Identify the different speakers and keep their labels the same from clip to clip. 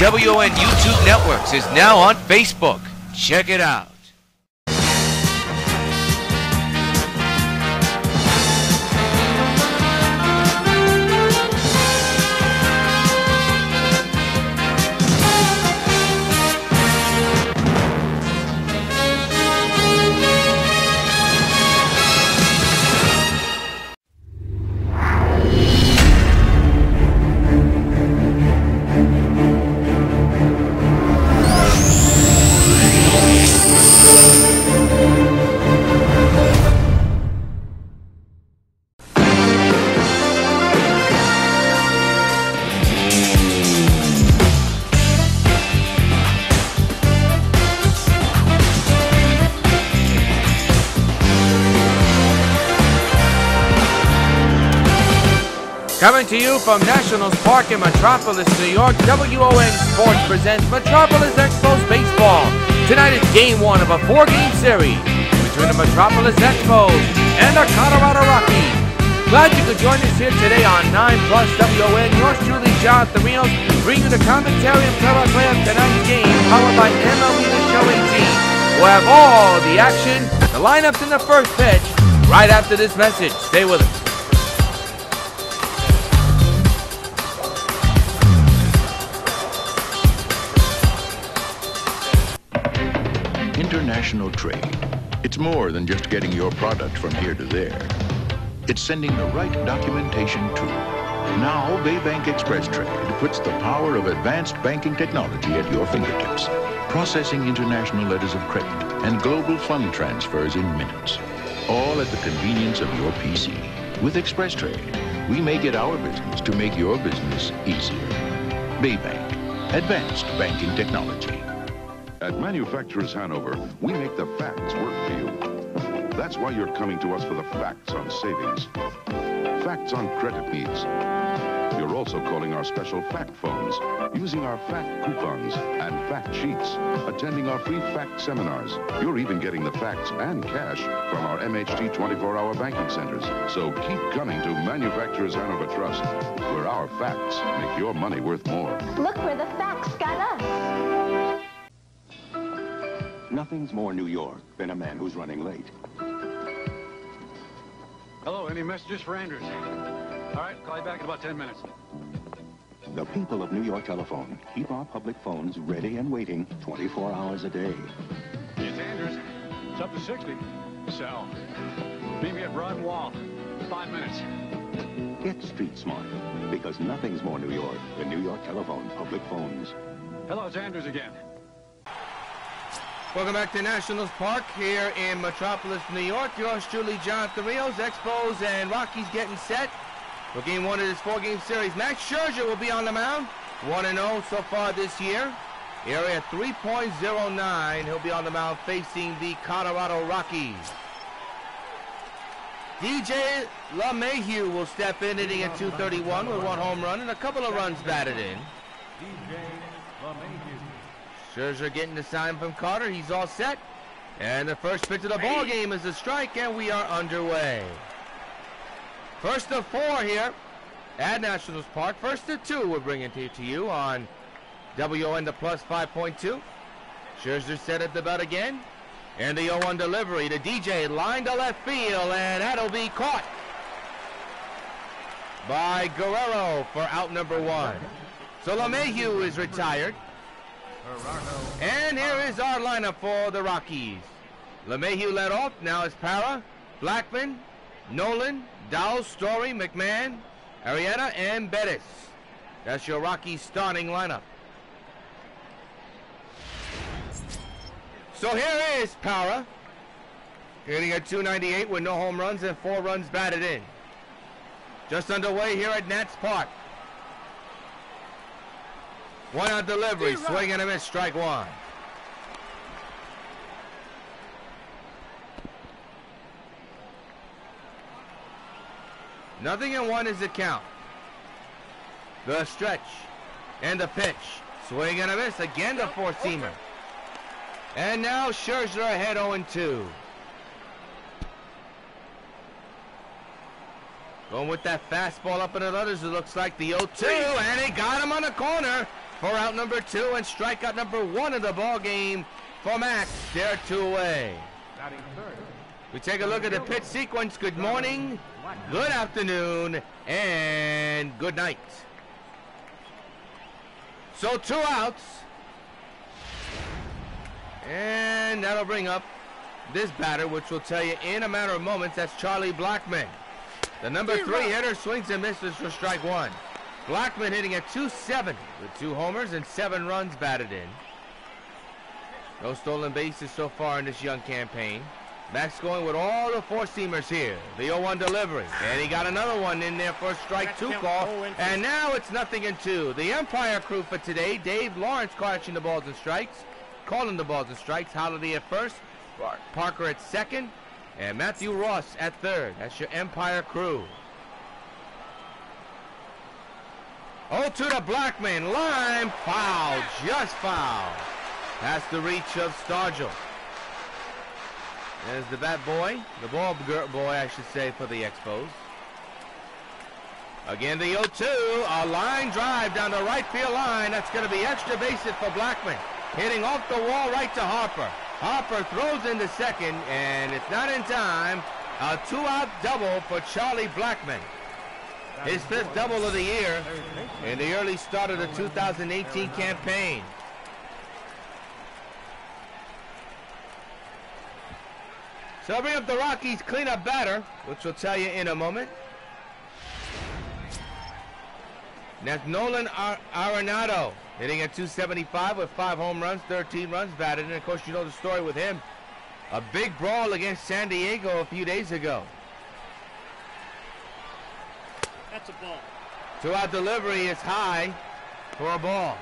Speaker 1: W.O.N. YouTube Networks is now on Facebook. Check it out.
Speaker 2: Coming to you from Nationals Park in Metropolis, New York, W.O.N. Sports presents Metropolis Expos Baseball. Tonight is Game 1 of a 4-game series between the Metropolis Expos and the Colorado Rockies. Glad you could join us here today on 9 Plus W.O.N. Yours truly, Jonathan Rios, bringing you the commentary and play-by-play of tonight's game, followed by MLB The Show 18. We'll have all the action, the lineups in the first pitch, right after this message. Stay with us.
Speaker 3: International trade. It's more than just getting your product from here to there. It's sending the right documentation too. Now, Baybank Express Trade puts the power of advanced banking technology at your fingertips, processing international letters of credit and global fund transfers in minutes, all at the convenience of your PC. With Express Trade, we make it our business to make your business easier. Baybank, advanced banking technology.
Speaker 4: At Manufacturers Hanover, we make the facts work for you. That's why you're coming to us for the facts on savings, facts on credit needs. You're also calling our special fact phones, using our fact coupons and fact sheets, attending our free fact seminars. You're even getting the facts and cash from our MHT 24-hour banking centers. So keep coming to Manufacturers Hanover Trust, where our facts make your money worth more.
Speaker 5: Look where the facts got us.
Speaker 6: Nothing's more New York than a man who's running late.
Speaker 7: Hello, any messages for Andrews? All right, call you back in about 10 minutes.
Speaker 6: The people of New York Telephone keep our public phones ready and waiting 24 hours a day.
Speaker 7: It's Andrews. It's up to 60. So, meet me at Broad Wall. 5 minutes.
Speaker 6: Get street smart, because nothing's more New York than New York Telephone public phones.
Speaker 7: Hello, it's Andrews again.
Speaker 2: Welcome back to Nationals Park here in Metropolis, New York. Yours truly, Jonathan Rios. Expos and Rockies getting set for Game 1 of this 4-game series. Max Scherzer will be on the mound, 1-0 so far this year. Area 3.09. He'll be on the mound facing the Colorado Rockies. DJ LeMahieu will step in, hitting at .231 with 1 home run and a couple of runs batted in.
Speaker 7: DJ LeMahieu.
Speaker 2: Scherzer getting the sign from Carter. He's all set. And the first pitch of the ball game is a strike, and we are underway. First of 4 here at Nationals Park. First of 2 we're bringing to you on W.O.N. the plus 5.2. Scherzer set at the bat again. And the 0-1 delivery to DJ, line to left field, and that'll be caught by Guerrero for out number 1. So LeMahieu is retired. And here is our lineup for the Rockies. LeMahieu led off. Now it's Para, Blackman, Nolan, Dow, Story, McMahon, Arrieta, and Bettis. That's your Rockies starting lineup. So here is Para, hitting at .298 with no home runs and 4 runs batted in. Just underway here at Nats Park. 1-out delivery, swing and a miss, strike 1. Nothing in 1 is the count. The stretch and the pitch. Swing and a miss, again the 4-seamer. And now Scherzer ahead 0-2. Going with that fastball up in the letters, it looks like the 0-2, and he got him on the corner. for out number 2 and strikeout number 1 of the ball game for Max. They're 2 away. We take a look at the pitch sequence. Good morning, good afternoon, and good night. So 2 outs. And that'll bring up this batter, which will tell you in a matter of moments, that's Charlie Blackmon. The number 3 hitter swings and misses for strike 1. Blackmon hitting at .270 with 2 homers and 7 runs batted in. No stolen bases so far in this young campaign. Max going with all the 4-seamers here. The 0-1 delivery. And he got another one in there for a strike 2 call. And now it's 0-2. The Empire crew for today, Dave Lawrence catching the balls and strikes. Calling the balls and strikes. Holiday at first. Parker at second. And Matthew Ross at third. That's your Empire crew. 0-2 to Blackmon. Line foul. Just foul. Past the reach of Stargell. There's the bat boy. The ball boy, I should say, for the Expos. Again, the 0-2. A line drive down the right field line. That's going to be extra base hit for Blackmon. Hitting off the wall right to Harper. Harper throws into second, and it's not in time. A 2-out double for Charlie Blackmon. His 5th double of the year in the early start of the 2018 campaign. So I'll bring up the Rockies cleanup batter, which we'll tell you in a moment. That's Nolan Arenado, hitting at .275 with 5 home runs, 13 runs batted. And of course, you know the story with him. A big brawl against San Diego a few days ago.
Speaker 8: That's a ball.
Speaker 2: 2-out delivery is high for a ball.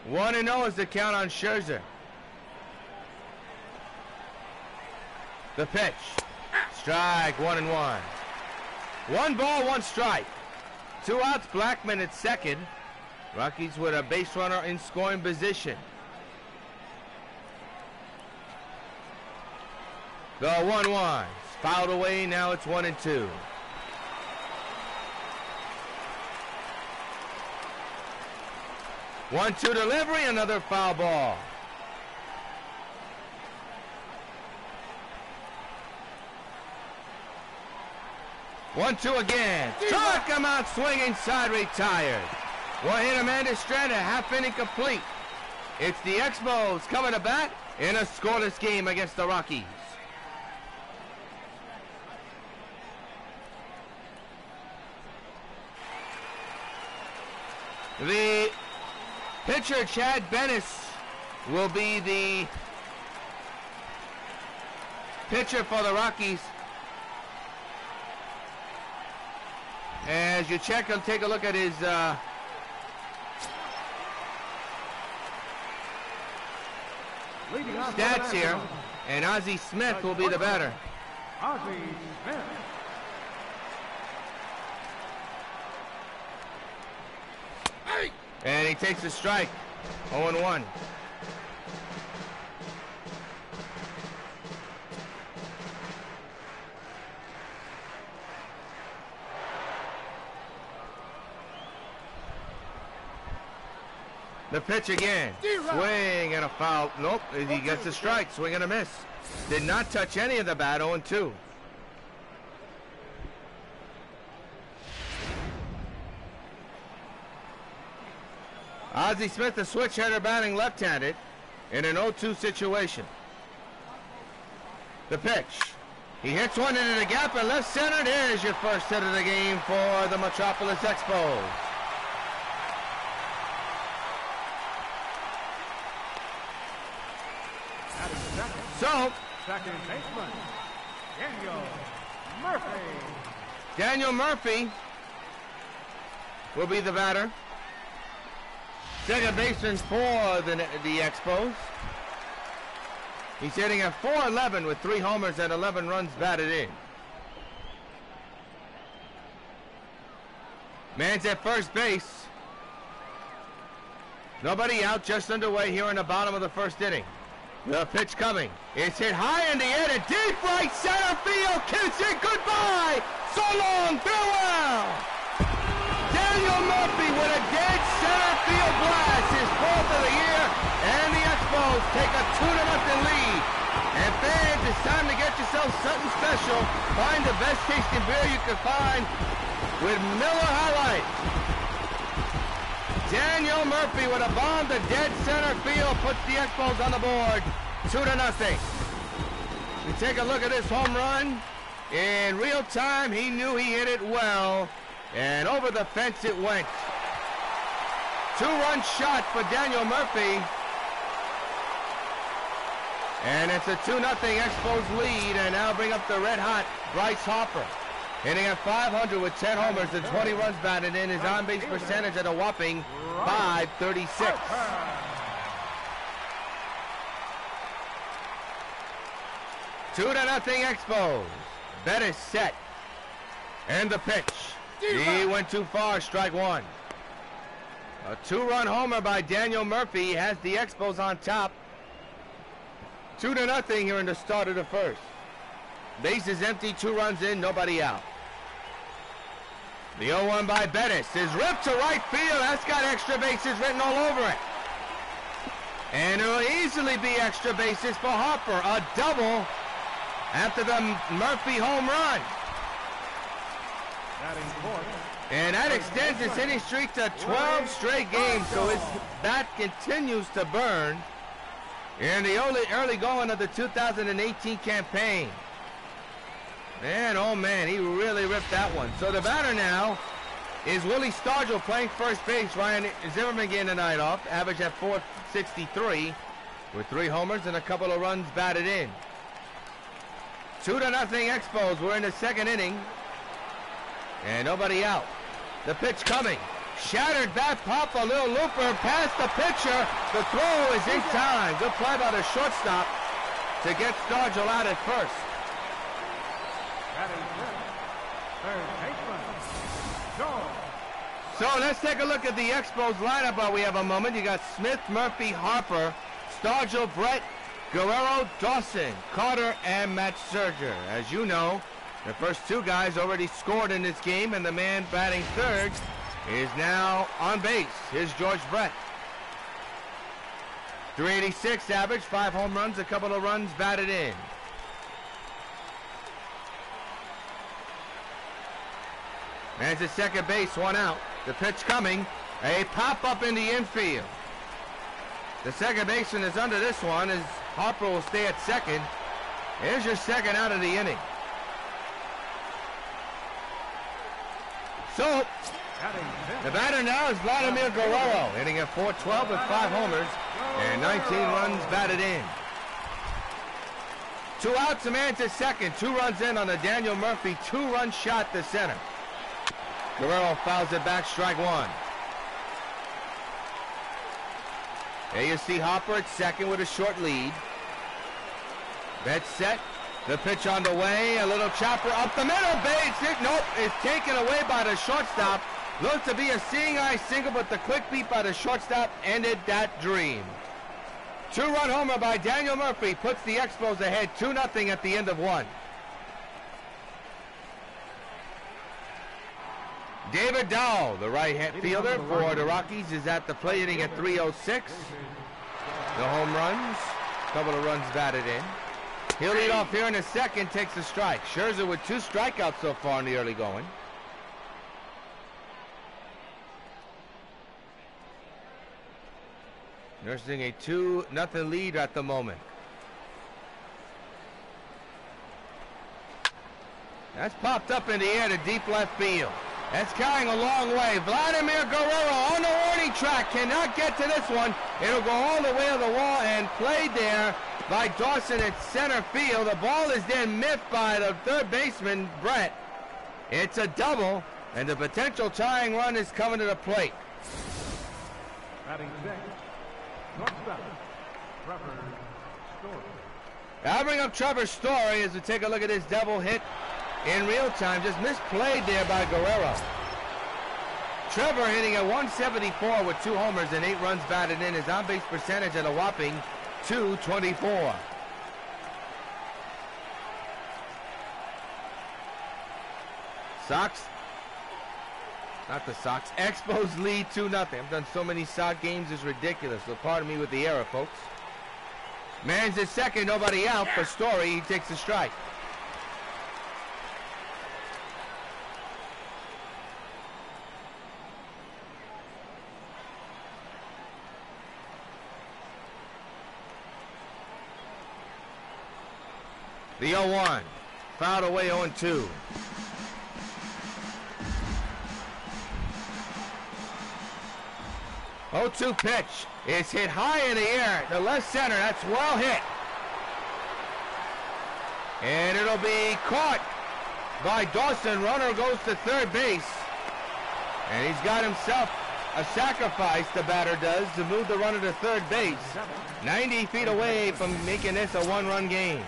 Speaker 2: 1-0 is the count on Scherzer. The pitch. Strike, 1-1. 1 ball, 1 strike. 2 outs, Blackmon at second. Rockies with a base runner in scoring position. The 1-1. Fouled away, now it's 1-2. One-two delivery, another foul ball. One-two again. Struck him out swinging, side retired. One hit, Amanda Strand, a half inning complete. It's the Expos coming to bat in a scoreless game against the Rockies. The pitcher, Chad Bennis, will be the pitcher for the Rockies. As you check and take a look at his stats here, and Ozzie Smith will be the batter.
Speaker 7: Ozzie Smith.
Speaker 2: And he takes a strike. 0-1. The pitch again. Swing and a foul. Nope, he gets a strike. Swing and a miss. Did not touch any of the bat. 0-2. Ozzie Smith, the switch hitter, batting left-handed in an 0-2 situation. The pitch. He hits one into the gap and left center. There's your first hit of the game for the Metropolis Expos. So,
Speaker 7: Second baseman, Daniel Murphy.
Speaker 2: Daniel Murphy will be the batter. Second baseman for the Expos. He's hitting at .411 with 3 homers and 11 runs batted in. Man's at first base. Nobody out, just underway here in the bottom of the first inning. The pitch coming. It's hit high in the air to deep right center field. Kiss it goodbye. So long, farewell. take a 2-0 lead. And fans, it's time to get yourself something special. Find the best tasting beer you can find with Miller High Life. Daniel Murphy with a bomb to dead center field puts the Expos on the board, 2-0. We take a look at this home run. In real time, he knew he hit it well, and over the fence it went. 2-run shot for Daniel Murphy. And it's a 2-0 Expos lead, and now bring up the red-hot Bryce Harper. Hitting at .500 with 10 homers and 20 runs batted in. His on-base percentage at a whopping .536. Two to nothing Expos. Bettis set. And the pitch. He went too far, strike one. A 2-run homer by Daniel Murphy has the Expos on top. 2-0 here in the start of the first. Bases empty, 2 runs in, nobody out. The 0-1 by Bettis is ripped to right field. That's got extra bases written all over it. And it will easily be extra bases for Harper. A double after the Murphy home run. And that extends his hitting streak to 12 straight games, so his bat continues to burn in the early going of the 2018 campaign. Man, oh man, he really ripped that one. So the batter now is Willie Stargell playing first base. Ryan Zimmerman getting the night off, average at .463 with 3 homers and a couple of runs batted in. 2-0 Expos. We're in the second inning. And nobody out. The pitch coming. Shattered bat pop, a little looper past the pitcher. The throw is in time. Good play by the shortstop to get Stargell out at first. So let's take a look at the Expos lineup while we have a moment. You got Smith, Murphy, Harper, Stargell, Brett, Guerrero, Dawson, Carter, and Matt Serger. As you know, the first 2 guys already scored in this game, and the man batting third is now on base. Here's George Brett. .386 average, 5 home runs, a couple of runs batted in. Man's at second base, 1 out. The pitch coming, a pop-up in the infield. The second baseman is under this one as Harper will stay at second. Here's your second out of the inning. So, the batter now is Vladimir Guerrero, hitting at .412 with 5 homers and 19 runs batted in. 2 outs, a man to second. 2 runs in on the Daniel Murphy 2-run shot to center. Guerrero fouls it back, strike one. There you see Harper at second with a short lead. Bet set. The pitch on the way. A little chopper up the middle. Base hit. Nope. It's taken away by the shortstop. Looked to be a seeing eye single, but the quick beat by the shortstop ended that dream. 2-run homer by Daniel Murphy puts the Expos ahead 2-0 at the end of 1. David Dahl, the right fielder for the Rockies, is at the plate hitting at .306. The home runs, a couple of runs batted in. He'll lead off here in a second, takes a strike. Scherzer with 2 strikeouts so far in the early going. Nursing a 2-0 lead at the moment. That's popped up in the air to deep left field. That's carrying a long way. Vladimir Guerrero on the warning track. Cannot get to this one. It'll go all the way to the wall and played there by Dawson at center field. The ball is then miffed by the third baseman, Brett. It's a double, and the potential tying run is coming to the plate. I'll bring up Trevor Story as we take a look at this double hit in real time. Just misplayed there by Guerrero. Trevor hitting at .174 with 2 homers and 8 runs batted in. His on-base percentage at a whopping .224. Sox, not the Sox, Expos lead 2-0. I've done so many Sox games, it's ridiculous. So pardon me with the error, folks. Man's at second, nobody out. For Story, he takes a strike. The 0-1. Fouled away 0-2. Oh-2 pitch is hit high in the air. The left center, that's well hit. And it'll be caught by Dawson. Runner goes to third base. And he's got himself a sacrifice, the batter does, to move the runner to third base. 90 feet away from making this a one-run game.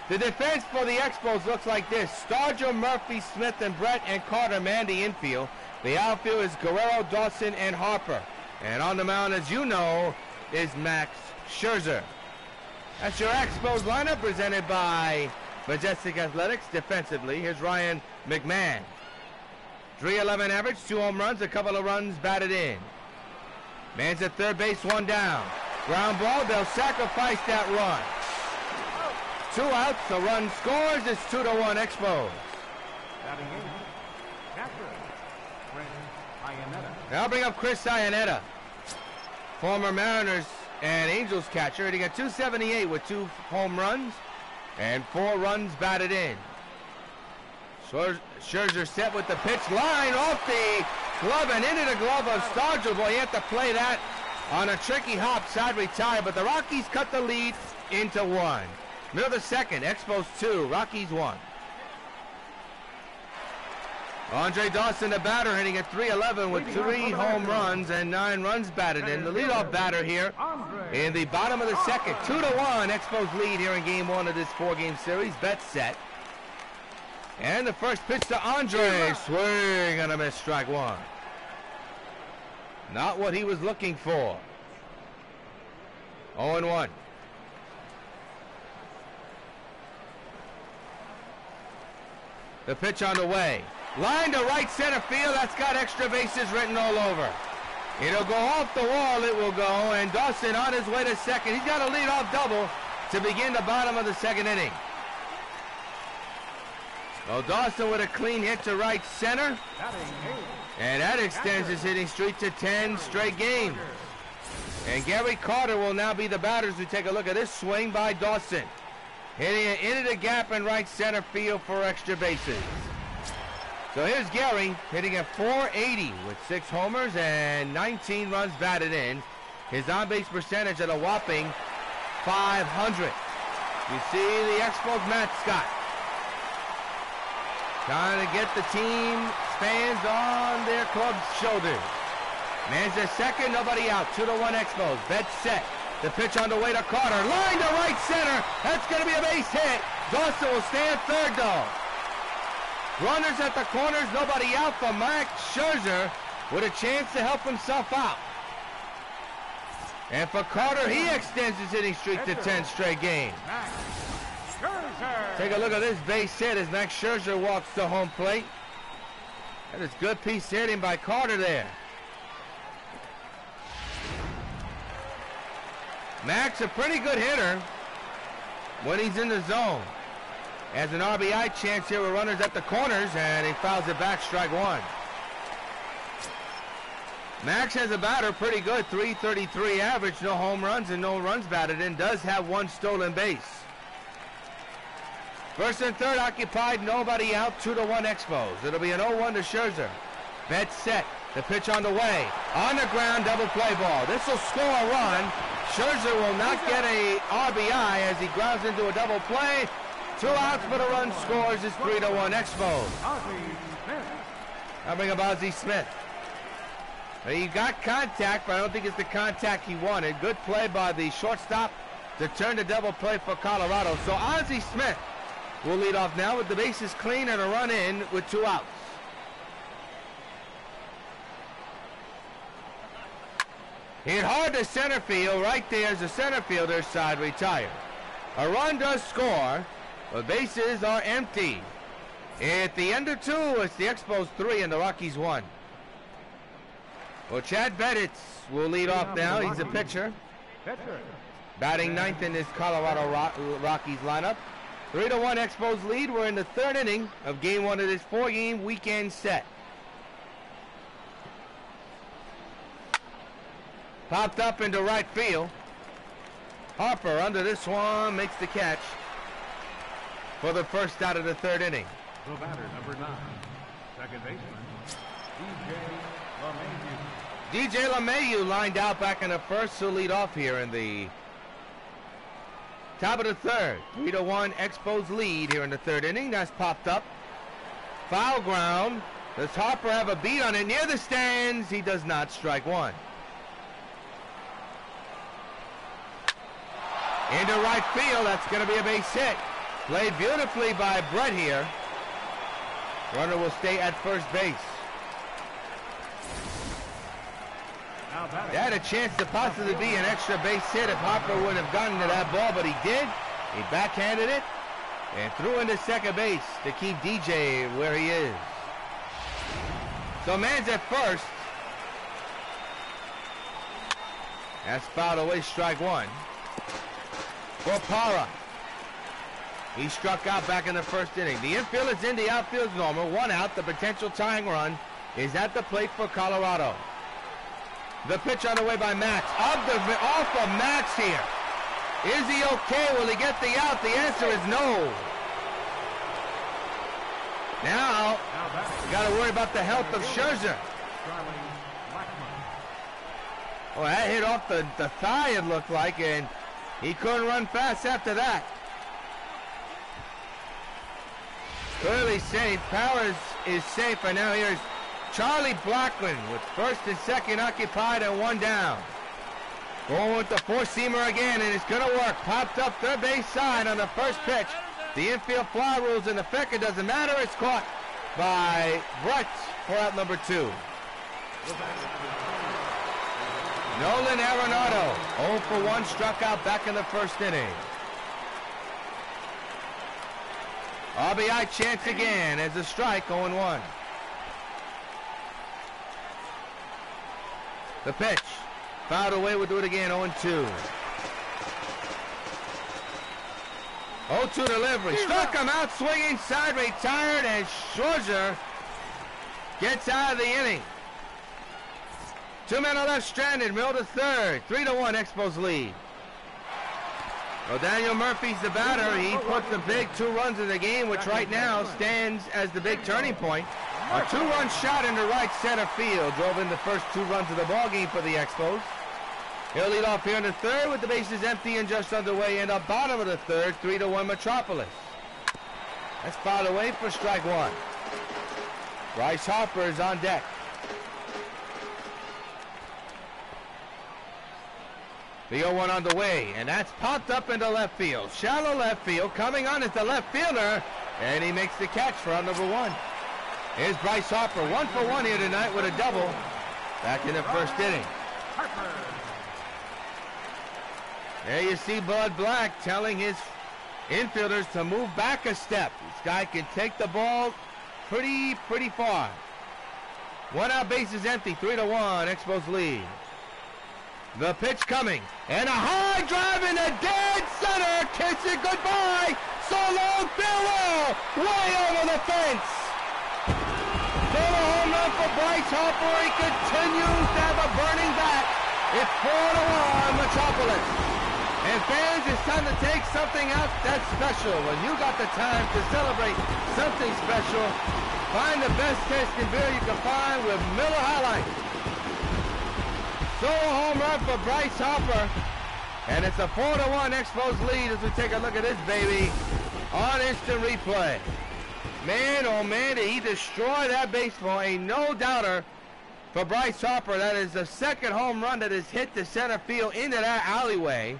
Speaker 2: The defense for the Expos looks like this. Starger, Murphy, Smith, and Brett, and Carter man the infield. The outfield is Guerrero, Dawson, and Harper. And on the mound, as you know, is Max Scherzer. That's your Expos lineup presented by Majestic Athletics. Defensively, here's Ryan McMahon. 311 average, 2 home runs, a couple of runs batted in. Man's at third base, 1 down. Ground ball, they'll sacrifice that run. 2 outs, the run scores. It's 2-1 Expos. I'll bring up Chris Iannetta, former Mariners and Angels catcher, hitting at .278 with 2 home runs and 4 runs batted in. Scherzer set with the pitch, line off the glove and into the glove of Starger. Boy, you have to play that on a tricky hop, side retire, but the Rockies cut the lead into 1. Middle of the second, Expos 2, Rockies 1. Andre Dawson, the batter, hitting at .311 with 3 home runs and 9 runs batted in. The leadoff batter here in the bottom of the second. 2-1, Expos lead here in game 1 of this 4-game series. Bet set. And the first pitch to Andre, swing and a miss, strike 1. Not what he was looking for. 0-1. The pitch on the way. Line to right center field. That's got extra bases written all over. It'll go off the wall. It will go. And Dawson on his way to second. He's got a leadoff double to begin the bottom of the second inning. Well, Dawson with a clean hit to right center. And that extends his hitting streak to 10 straight games. And Gary Carter will now be the batters who take a look at this swing by Dawson. Hitting it into the gap in right center field for extra bases. So here's Gary hitting at .480 with 6 homers and 19 runs batted in. His on-base percentage at a whopping .500. You see the Expos mascot trying to get the team fans on their club's shoulders. Man's at second, nobody out. 2-1 Expos. Bet set. The pitch on the way to Carter. Line to right center. That's going to be a base hit. Dawson will stand third, though. Runners at the corners, nobody out for Max Scherzer with a chance to help himself out. And for Carter, he extends his hitting streak to 10 straight games. Take a look at this base hit as Max Scherzer walks to home plate. That is good piece hitting by Carter there. Max, a pretty good hitter when he's in the zone. Has an RBI chance here with runners at the corners, and he fouls it back, strike 1. Max has a batter pretty good, .333 average, no home runs and no runs batted in. Does have 1 stolen base. First and third occupied, nobody out, 2-1 Expos. It'll be an 0-1 to Scherzer. Bet set, the pitch on the way. On the ground, double play ball. This will score a run. Scherzer will not get a RBI as he grounds into a double play. 2 outs, but a run scores. It's 3-1 Expos. I'll bring up Ozzie Smith. He got contact, but I don't think it's the contact he wanted. Good play by the shortstop to turn the double play for Colorado. So Ozzie Smith will lead off now with the bases clean and a run in with 2 outs. Hit hard to center field. Right there's the center fielder's side retired. A run does score. The bases are empty. At the end of 2, it's the Expos 3 and the Rockies 1. Well, Chad Bettitz will lead off now. He's a pitcher. batting ninth in this Colorado Rockies lineup. 3-1 Expos lead. We're in the third inning of game one of this 4-game weekend set. Popped up into right field. Harper under this one makes the catch for the first out of the third inning.
Speaker 7: The batter, number 9, second baseman,
Speaker 2: DJ LeMahieu lined out back in the first to lead off here in the top of the third. 3-1 Expos lead here in the third inning. That's popped up. Foul ground. Does Harper have a beat on it near the stands? He does not. Strike one. Into right field. That's going to be a base hit. Played beautifully by Brett here. Runner will stay at first base. They had a chance to possibly be an extra base hit if Harper wouldn't have gotten to that ball, but he did. He backhanded it and threw into second base to keep DJ where he is. So man's at first. That's fouled away, strike one. For Parra. He struck out back in the first inning. The infield is in, the outfield is normal. One out, the potential tying run is at the plate for Colorado. The pitch on the way by Max. Off of Max here. Is he okay? Will he get the out? The answer is no. Now, you got to worry about the health of Scherzer. Oh, that hit off the thigh, it looked like, and he couldn't run fast after that. Clearly safe. Powers is safe, and now here's Charlie Blackman with first and second occupied and one down. Going with the four-seamer again, and it's going to work. Popped up third base side on the first pitch. The infield fly rules in effect. It doesn't matter. It's caught by Brett for out number 2. Nolan Arenado, 0 for 1, struck out back in the first inning. RBI chance again as a strike, 0-1. The pitch. Fouled away, we'll do it again, 0-2. 0-2 delivery. Struck him out, swinging, side retired, and Scherzer gets out of the inning. 2 men are left stranded, middle to third. 3-1 Expos lead. Well, Daniel Murphy's the batter. He put the big 2 runs in the game, which right now stands as the big turning point. A 2-run shot into right center field drove in the first 2 runs of the ball game for the Expos. He'll lead off here in the third with the bases empty and just underway in the bottom of the third. 3-1 Metropolis. That's fouled away for strike one. Bryce Harper is on deck. The 0-1 on the way, and that's popped up into left field. Shallow left field, coming on is the left fielder, and he makes the catch for out number 1. Here's Bryce Harper, 1 for 1 here tonight with a double back in the first inning. There you see Bud Black telling his infielders to move back a step. This guy can take the ball pretty far. 1 out, base is empty, 3-1, Expos lead. The pitch coming, and a high drive in the dead center. Kiss it goodbye. So long, farewell. Way over the fence. Solo home run for Bryce Harper. He continues to have a burning bat. It's 4-1 Metropolis. And fans, it's time to take something out that's special. When you got the time to celebrate something special, find the best tasting beer you can find with Miller High Life. Solo home run for Bryce Harper, and it's a 4-1 Expos lead as we take a look at this baby on instant replay. Man, oh man, did he destroy that baseball? Ain't no doubter for Bryce Harper. That is the second home run that has hit the center field into that alleyway.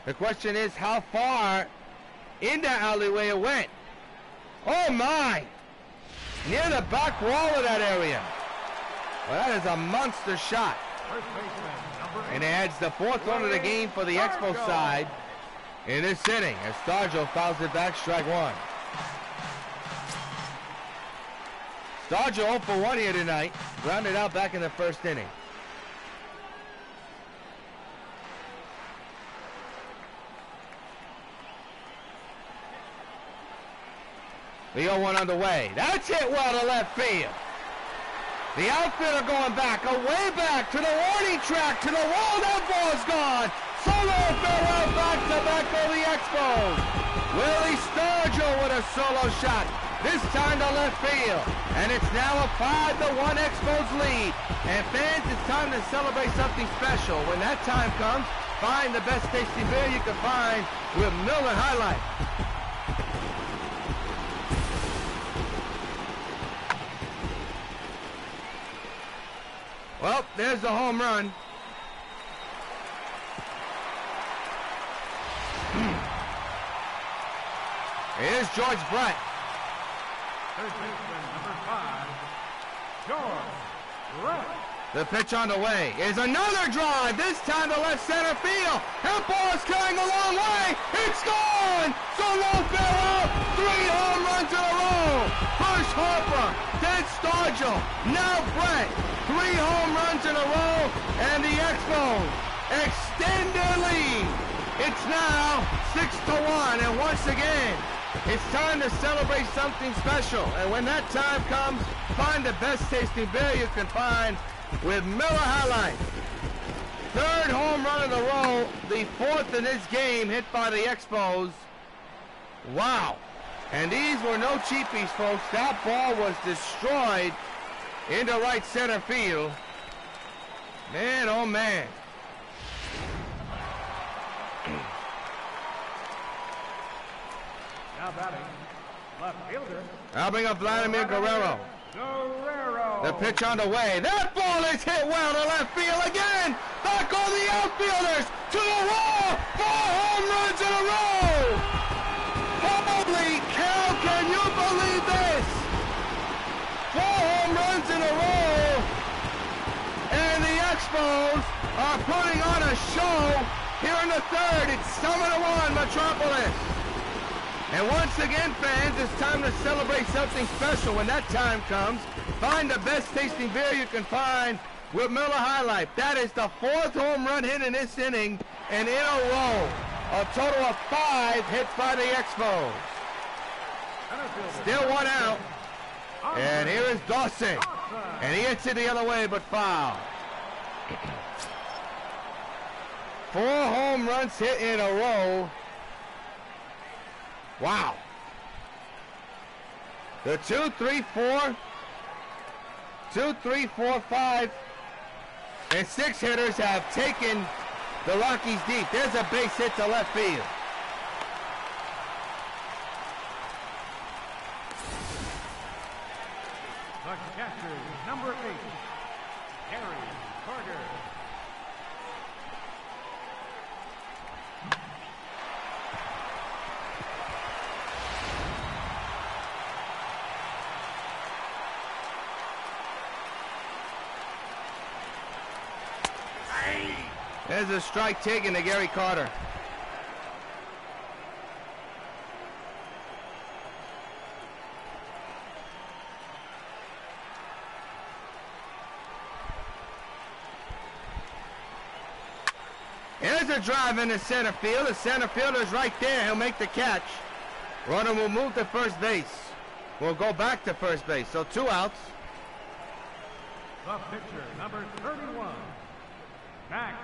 Speaker 2: The question is how far in that alleyway it went. Oh my! Near the back wall of that area. Well, that is a monster shot. And it adds the 4th run of the game for the Expos side in this inning as Stargell fouls it back, strike one. Stargell 0 for 1 here tonight, grounded out back in the first inning. The 0-1 underway. That's hit well to left field. The outfielder going back, away back to the warning track, to the wall. That ball's gone. Solo farewell, back-to-back for the Expos. Willie Sturgill with a solo shot. This time to left field. And it's now a 5-1 Expos lead. And fans, it's time to celebrate something special. When that time comes, find the best tasting beer you can find with Miller High Life. Well, there's the home run. Here's George Brett.
Speaker 7: Third baseman, number 5, George Brett.
Speaker 2: The pitch on the way is another drive, this time to left center field. That ball's carrying a long way. It's gone. Solo farewell. 3 home runs in a row. First Harper, then Sturgill, now Brett. 3 home runs in a row, and the Expos extend their lead. It's now 6-1, and once again, it's time to celebrate something special. And when that time comes, find the best tasting beer you can find with Miller High Life. 3rd home run in a row, the 4th in this game, hit by the Expos. Wow. And these were no cheapies, folks. That ball was destroyed into right center field. Man, oh man.
Speaker 7: Now batting, left fielder.
Speaker 2: I'll bring up Vladimir Guerrero. The pitch on the way. That ball is hit well to left field again. Back on the outfielders to the wall. 4 home runs in a row. Holy cow, can you believe this? 4 home runs in a row. And the Expos are putting on a show here in the 3rd. It's 7-1 Metropolis. And once again, fans, it's time to celebrate something special. When that time comes, find the best tasting beer you can find with Miller High Life. That is the 4th home run hit in this inning, and in a row. A total of 5 hits by the Expos. Still 1 out. And here is Dawson. And he hits it the other way, but foul. 4 home runs hit in a row. Wow. The 2, 3, 4, 2, 3, 4, 5, and 6 hitters have taken the Rockies deep. There's a base hit to left field.
Speaker 7: The catcher, number 8, Harry Carter.
Speaker 2: There's a strike taken to Gary Carter. Here's a drive into center field. The center fielder is right there. He'll make the catch. Runner will move to first base. We'll go back to first base. So 2 outs.
Speaker 7: The pitcher, number 31, Max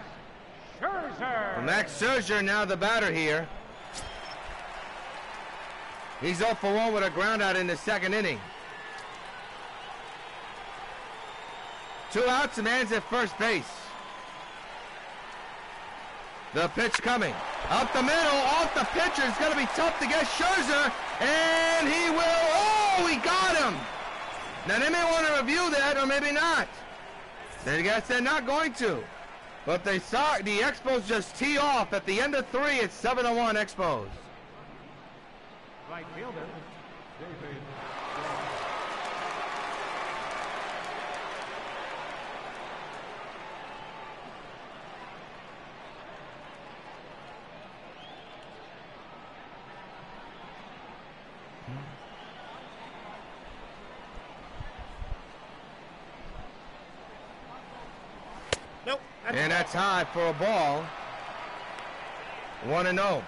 Speaker 7: Scherzer.
Speaker 2: Max Scherzer now the batter here. He's 0 for 1 with a ground out in the 2nd inning. 2 outs, and man's at first base. The pitch coming. Up the middle, off the pitcher. It's going to be tough to get Scherzer, and he will. Oh, he got him. Now, they may want to review that, or maybe not. They guess they're not going to. But they saw the Expos just tee off. At the end of 3, it's 7-1 Expos.
Speaker 7: Right fielder, David.
Speaker 8: Nope.
Speaker 2: And that's high for a ball. 1-0.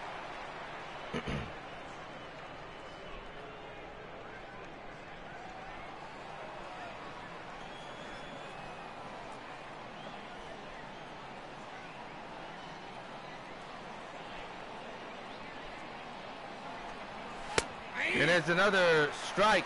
Speaker 2: And there's another strike.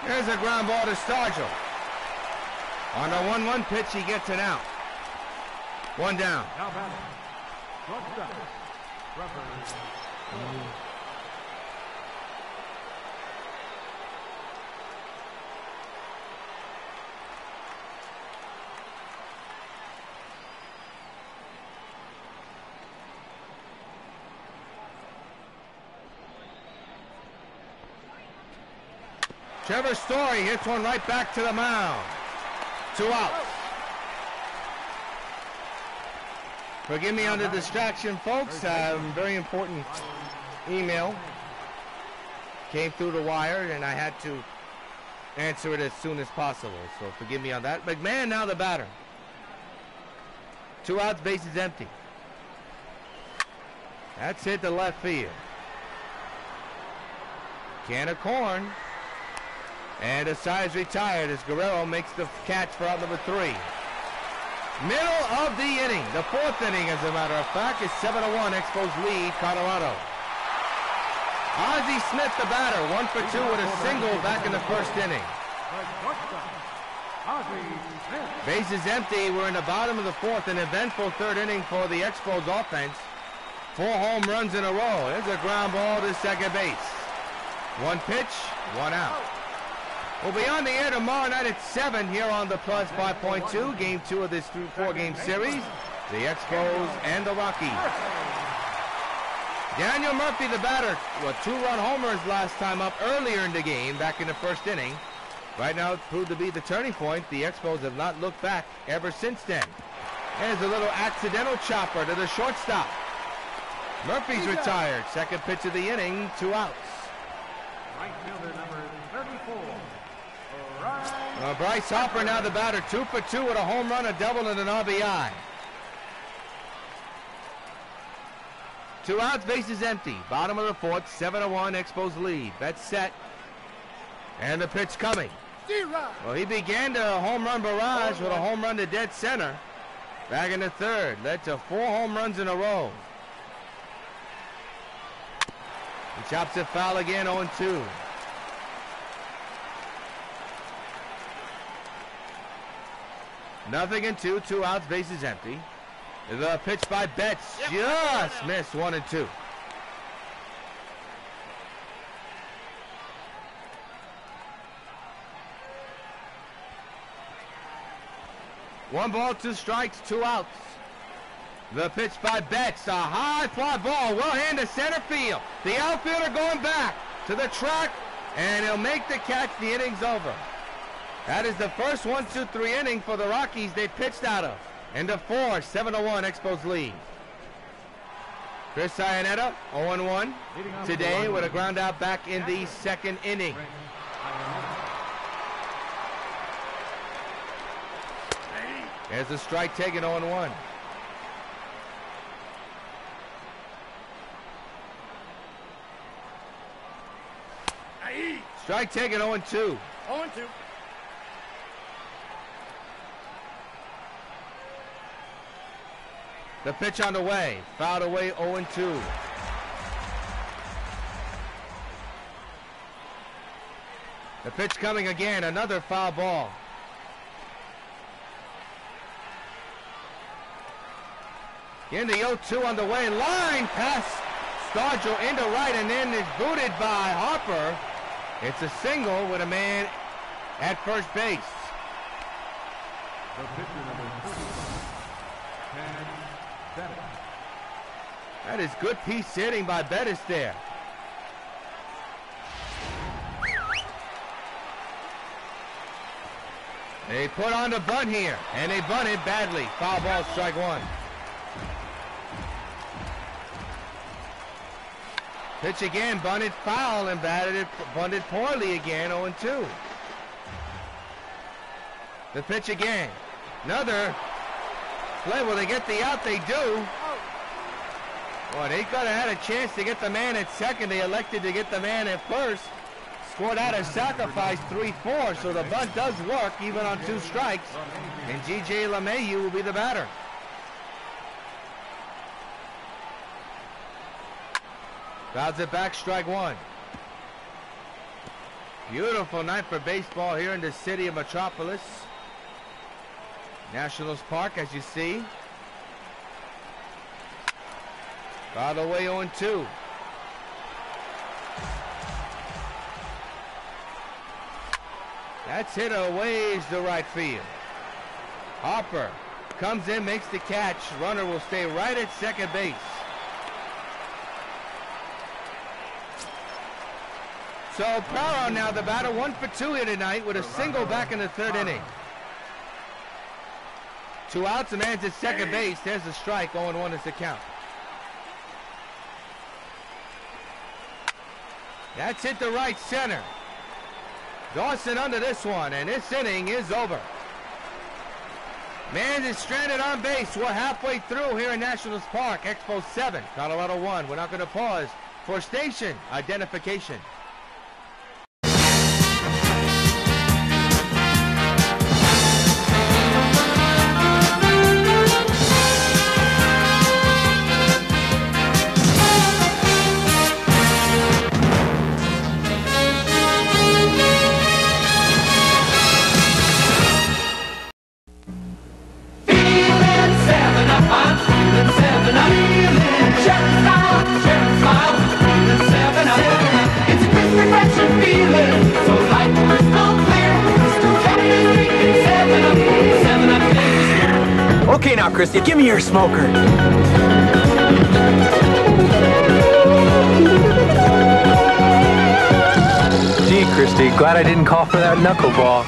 Speaker 2: There's a ground ball to Stargell. On the 1-1 pitch, he gets an out. One down.
Speaker 8: Now batting. Shortstop.
Speaker 2: Trevor Story hits one right back to the mound. 2 outs. Forgive me on the distraction, folks. Very important email came through the wire, and I had to answer it as soon as possible. So forgive me on that. McMahon now the batter. 2 outs, bases empty. That's hit to left field. Can of corn. And Asai is retired as Guerrero makes the catch for out number 3. Middle of the inning. The 4th inning, as a matter of fact, is 7-1. Expos lead Colorado. Ozzie Smith, the batter, 1 for 2 with a single back in the 1st inning. Bases empty. We're in the bottom of the 4th. An eventful 3rd inning for the Expos offense. 4 home runs in a row. There's a ground ball to second base. 1 pitch, 1 out. We'll be on the air tomorrow night at 7 here on the Plus 5.2. Game 2 of this 4-game series. The Expos and the Rockies. Daniel Murphy, the batter, with 2-run homers last time up earlier in the game, back in the 1st inning. Right now it proved to be the turning point. The Expos have not looked back ever since then. There's a little accidental chopper to the shortstop. Murphy's retired. 2nd pitch of the inning, 2 outs.
Speaker 8: Right fielder number 34.
Speaker 2: Bryce Harper now the batter, 2 for 2 with a home run, a double, and an RBI. 2 outs, bases empty. Bottom of the 4th, 7-1, Expos lead. Bet set. And the pitch coming. Well, he began the home run barrage with a home run to dead center. Back in the 3rd, led to 4 home runs in a row. He chops it foul again, 0-2. Nothing in 2, 2 outs, bases empty. The pitch by Betts just missed 1 and 2. One ball, 2 strikes, 2 outs. The pitch by Betts, a high fly ball, well handed to center field. The outfielder going back to the track, and he'll make the catch. The inning's over. That is the first 1-2-3 inning for the Rockies they pitched out of. End of 4, 7-1, Expos lead. Chris Iannetta, 0-1 today with a ground out back in the 2nd inning. There's a strike taken, 0-1. Strike taken, 0-2.
Speaker 8: 0-2.
Speaker 2: The pitch on the way, fouled away, 0-2. The pitch coming again, another foul ball. In the 0-2 on the way, line pass Stargell into right, and then is booted by Harper. It's a single with a man at first base.
Speaker 8: The pitcher number 30,
Speaker 2: That is good piece hitting by Bettis there. They put on the bunt here, and they bunted badly. Foul ball, strike one. Pitch again, bunted foul and bunted poorly again, 0-2. The pitch again. Another play. Will they get the out? They do. Boy, they could have had a chance to get the man at second. They elected to get the man at first. Scored out a sacrifice 3-4, so the bunt does work even on 2 strikes. And G.J. LeMahieu will be the batter. Fouls it back, strike one. Beautiful night for baseball here in the city of Metropolis. Nationals Park, as you see. Fouled away 0-2. That's hit a ways to right field. Harper comes in, makes the catch. Runner will stay right at second base. So Parra now the batter, 1 for 2 here tonight with a single back in the 3rd inning. 2 outs, the man's at second base. There's the strike, 0-1 is the count. That's hit the right center. Dawson under this one, and this inning is over. Man is stranded on base. We're halfway through here in Nationals Park. Expos 7, Colorado 1. We're not going to pause for station identification.
Speaker 9: Okay now, Christy, give me your smoker. Gee, Christy, glad I didn't call for that knuckleball.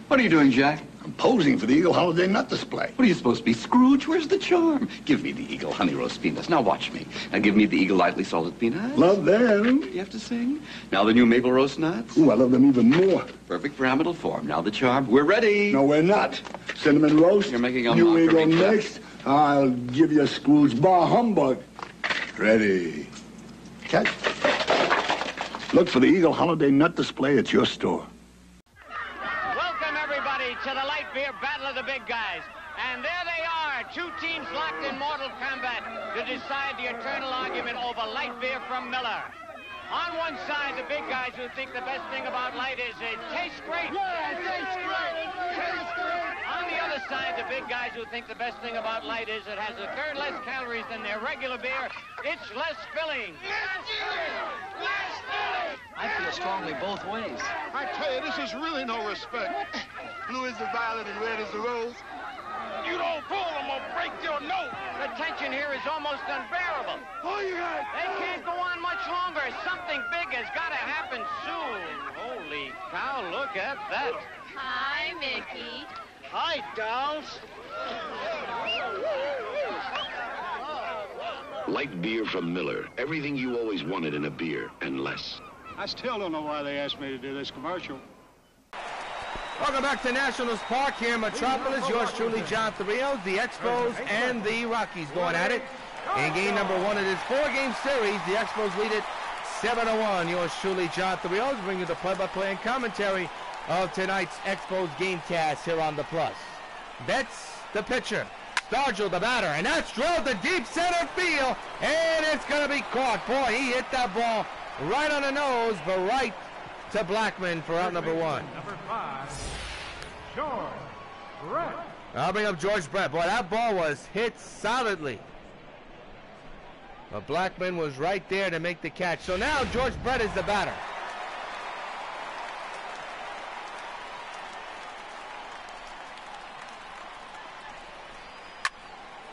Speaker 10: What are you doing, Jack?
Speaker 11: I'm posing for the Eagle Holiday Nut Display.
Speaker 10: What are you supposed to be, Scrooge? Where's the charm? Give me the Eagle Honey Roast Peanuts. Now watch me. Now give me the Eagle Lightly Salted Peanuts.
Speaker 11: Love them.
Speaker 10: You have to sing. Now the new Maple Roast Nuts.
Speaker 11: Ooh, I love them even more.
Speaker 10: Perfect pyramidal form. Now the charm. We're ready.
Speaker 11: No, we're not. Cinnamon Roast.
Speaker 10: You're making a
Speaker 11: New
Speaker 10: mockery,
Speaker 11: Eagle
Speaker 10: Jeff.
Speaker 11: next. I'll give you Scrooge bar humbug. Ready. Catch. Look for the Eagle Holiday Nut Display at your store.
Speaker 12: Welcome, everybody, to the light beer battle of the big guys. And there they are, 2 teams locked in mortal combat to decide the eternal argument over light beer from Miller. On one side, the big guys who think the best thing about light is it tastes great. Yeah, it tastes great. Tastes great. On the other side, the big guys who think the best thing about light is it has a third less calories than their regular beer. It's less filling. Less filling. Less filling.
Speaker 13: I feel strongly both ways.
Speaker 14: I tell you, this is really no respect. Blue is the violet and red is the rose. You don't pull them or break your nose.
Speaker 12: The tension here is almost unbearable.
Speaker 14: Oh, you got it.
Speaker 12: They can't go on much longer. Something big has got to happen soon. Holy cow, look at that.
Speaker 15: Hi, Mickey.
Speaker 12: Hi, dolls.
Speaker 3: Light beer from Miller. Everything you always wanted in a beer, and less.
Speaker 7: I still don't know why they asked me to do this commercial.
Speaker 2: Welcome back to Nationals Park here in Metropolis. Yours truly, John Theriot, the Expos and the Rockies going at it. In game number 1 of this 4-game series, the Expos lead it 7-1. Yours truly, John Theriot, bringing you the play-by-play and commentary of tonight's Expos Gamecast here on the Plus. Betts, the pitcher. Stargell, the batter, and that's drilled to deep center field, and it's going to be caught. Boy, he hit that ball right on the nose, but right to Blackman for out number 1.
Speaker 8: Number 5, George Brett.
Speaker 2: I'll bring up George Brett. Boy, that ball was hit solidly. But Blackman was right there to make the catch. So now George Brett is the batter.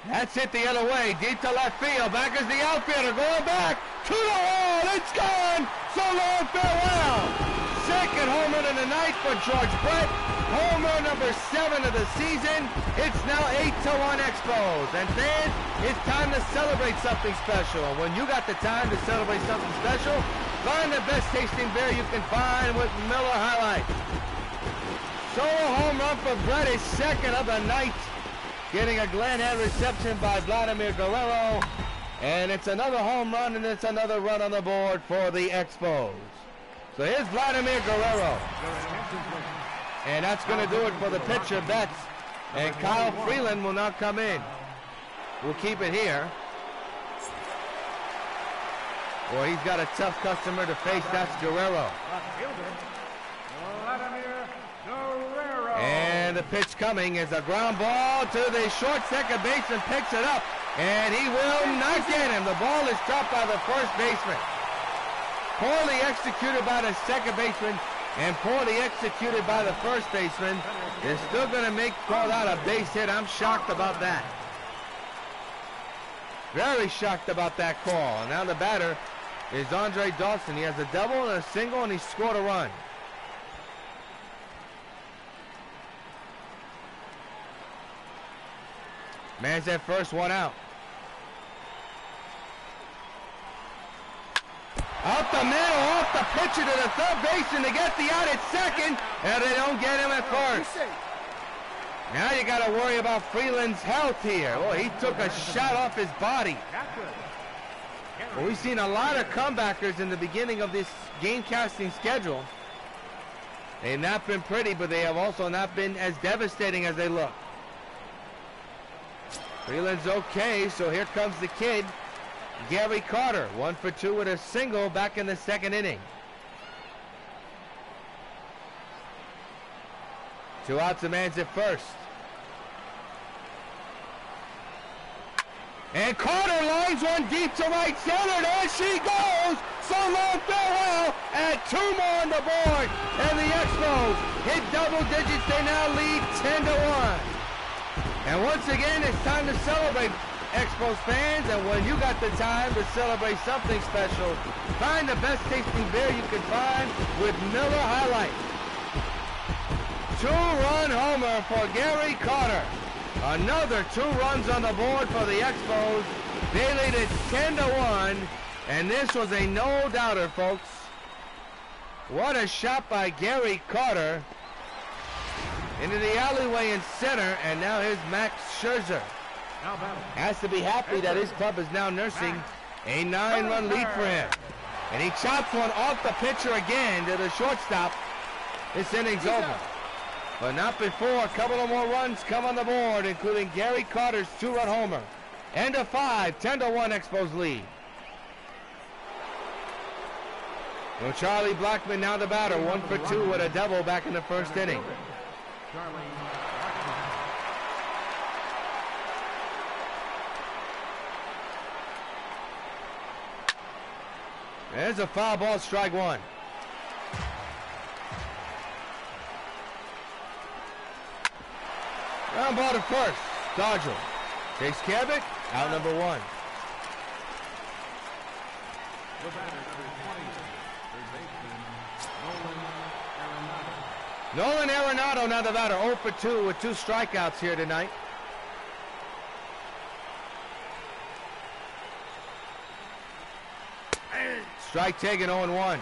Speaker 2: That's hit the other way, deep to left field. Back is the outfielder, going back. to the wall. It's gone. So long, farewell. Second home run of the night for George Brett. Home run number 7 of the season. It's now 8-1 Expos. And fans, it's time to celebrate something special. And when you got the time to celebrate something special, find the best tasting beer you can find with Miller High Life. Solo home run for Brett, his second of the night. Getting a Glenn Head reception by Vladimir Guerrero. And it's another home run, and it's another run on the board for the Expos. So here's Vladimir Guerrero. And that's going to do it for the pitcher, Betts. And Kyle Freeland will not come in. We'll keep it here. Boy, he's got a tough customer to face. That's Guerrero. And the pitch coming is a ground ball to the short second baseman. Picks it up. And he will not get him. The ball is dropped by the first baseman. Poorly executed by the second baseman and poorly executed by the first baseman. They're still going to call out a base hit. I'm shocked about that. Very shocked about that call. And now the batter is Andre Dawson. He has a double and a single, and he scored a run. Man's at first, one out. Up the middle, off the pitcher to the third baseman to get the out at second, and they don't get him at first. Now you got to worry about Freeland's health here. Oh, he took a shot off his body. Well, we've seen a lot of comebackers in the beginning of this game casting schedule. They've not been pretty, but they have also not been as devastating as they look. Freeland's okay, so here comes the kid, Gary Carter, 1 for 2 with a single back in the second inning. 2 outs, a man's at first. And Carter lines one deep to right center. There she goes. So long, farewell. And 2 more on the board. And the Expos hit double digits. They now lead 10-1. And once again, it's time to celebrate, Expos fans. And when you got the time to celebrate something special, find the best tasting beer you can find with Miller High Life. 2-run homer for Gary Carter. Another 2 runs on the board for the Expos. They lead it 10-1. And this was a no-doubter, folks. What a shot by Gary Carter. Into the alleyway in center, and now here's Max Scherzer. Has to be happy that his club is now nursing a 9-run lead for him. And he chops one off the pitcher again to the shortstop. This inning's over. But not before a couple of more runs come on the board, including Gary Carter's 2-run homer. End of 5, 10-1 Expos lead. So Charlie Blackmon now the batter, 1 for 2 with a double back in the first inning. There's a foul ball, strike 1. Ground ball to first. Dodger takes care of it. Out number 1. Nolan Arenado now the batter, 0 for 2 with 2 strikeouts here tonight. Strike taken, 0-1.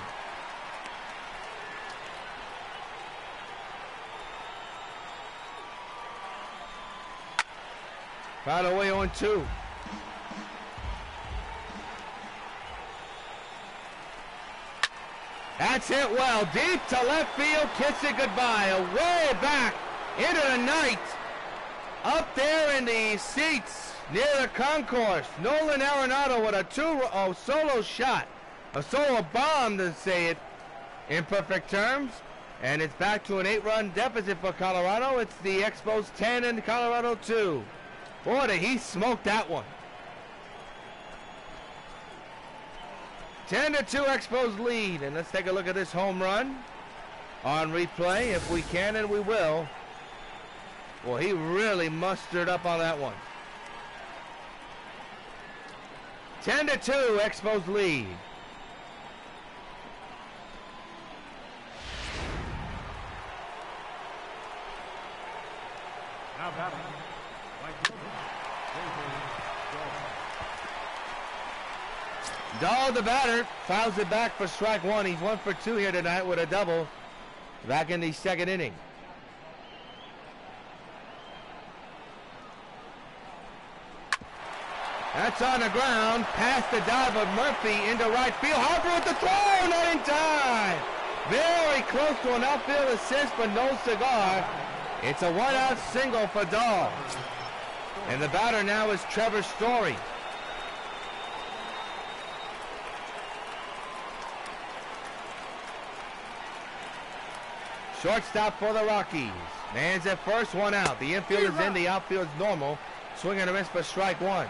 Speaker 2: Foul away, 0-2. That's hit well, deep to left field, kiss it goodbye. Away back into the night. Up there in the seats near the concourse. Nolan Arenado with a solo shot. A solo bomb, to say it in perfect terms. And it's back to an 8-run deficit for Colorado. It's the Expos 10 and Colorado 2. Boy, did he smoke that one. 10-2 Expos lead. And let's take a look at this home run on replay if we can, and we will. Well, he really mustered up on that one. 10-2, Expos lead.
Speaker 8: Now batting.
Speaker 2: Dahl, the batter, fouls it back for strike one. He's 1 for 2 here tonight with a double back in the second inning. That's on the ground, past the dive of Murphy into right field. Harper with the throw, not in time. Very close to an outfield assist, but no cigar. It's a one-out single for Dahl. And the batter now is Trevor Story. Shortstop for the Rockies. Man's at first, one out. The infield is in, the outfield is normal. Swing and a miss for strike one.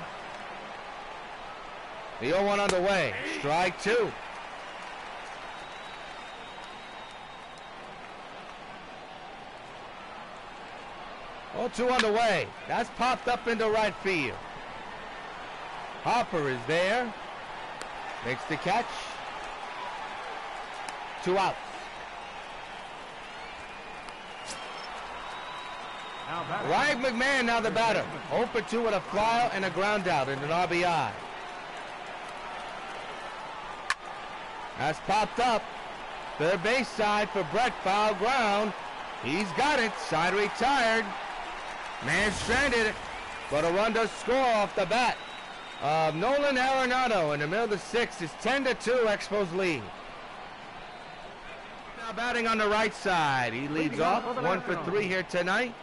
Speaker 2: The 0-1 underway. Strike two. Oh, 2 underway. That's popped up into right field. Hopper is there. Makes the catch. 2 outs. Ryan McMahon now the batter. 0 for 2 with a fly out and a ground out and an RBI. That's popped up. Third base side for Brett. Foul ground. He's got it. Side retired. Man stranded, but a run does score off the bat. Nolan Arenado in the middle of the sixth is 10-2, Expos lead. Now batting on the right side. He leads off 1 for 3 here tonight.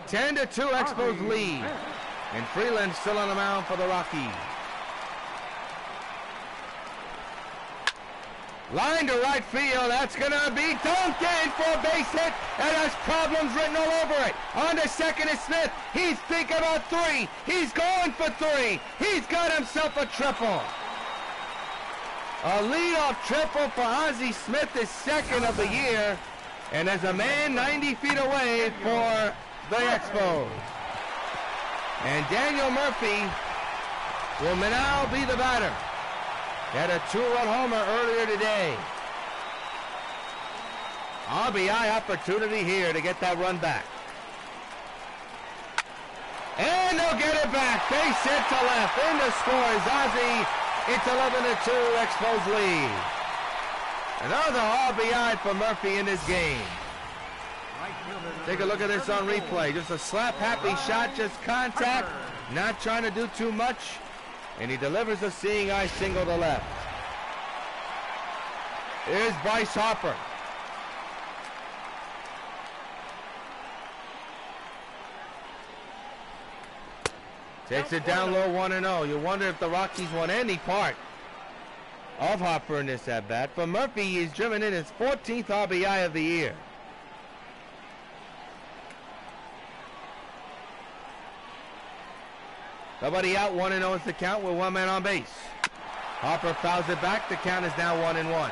Speaker 2: 10-2, Expos lead. And Freeland still on the mound for the Rockies. Line to right field, that's gonna be dunked in for a base hit, and has problems written all over it. On to second is Smith, he's thinking about 3, he's going for 3, he's got himself a triple. A leadoff triple for Ozzie Smith, his second of the year, and there's a man 90 feet away for the Expos. And Daniel Murphy will now be the batter. Had a 2-run homer earlier today. RBI opportunity here to get that run back. And they'll get it back. Base hit to left. In to score is Ozzie. It's 11-2, Expos lead. Another RBI for Murphy in this game. Take a look at this on replay. Just a slap-happy shot, just contact. Not trying to do too much. And he delivers a seeing eye single to left. Here's Bryce Harper. Takes it down low 1-0. You wonder if the Rockies want any part of Harper in this at-bat. For Murphy, he's driven in his 14th RBI of the year. Nobody out, 1-0 is the count with 1 man on base. Harper fouls it back. The count is now 1-1.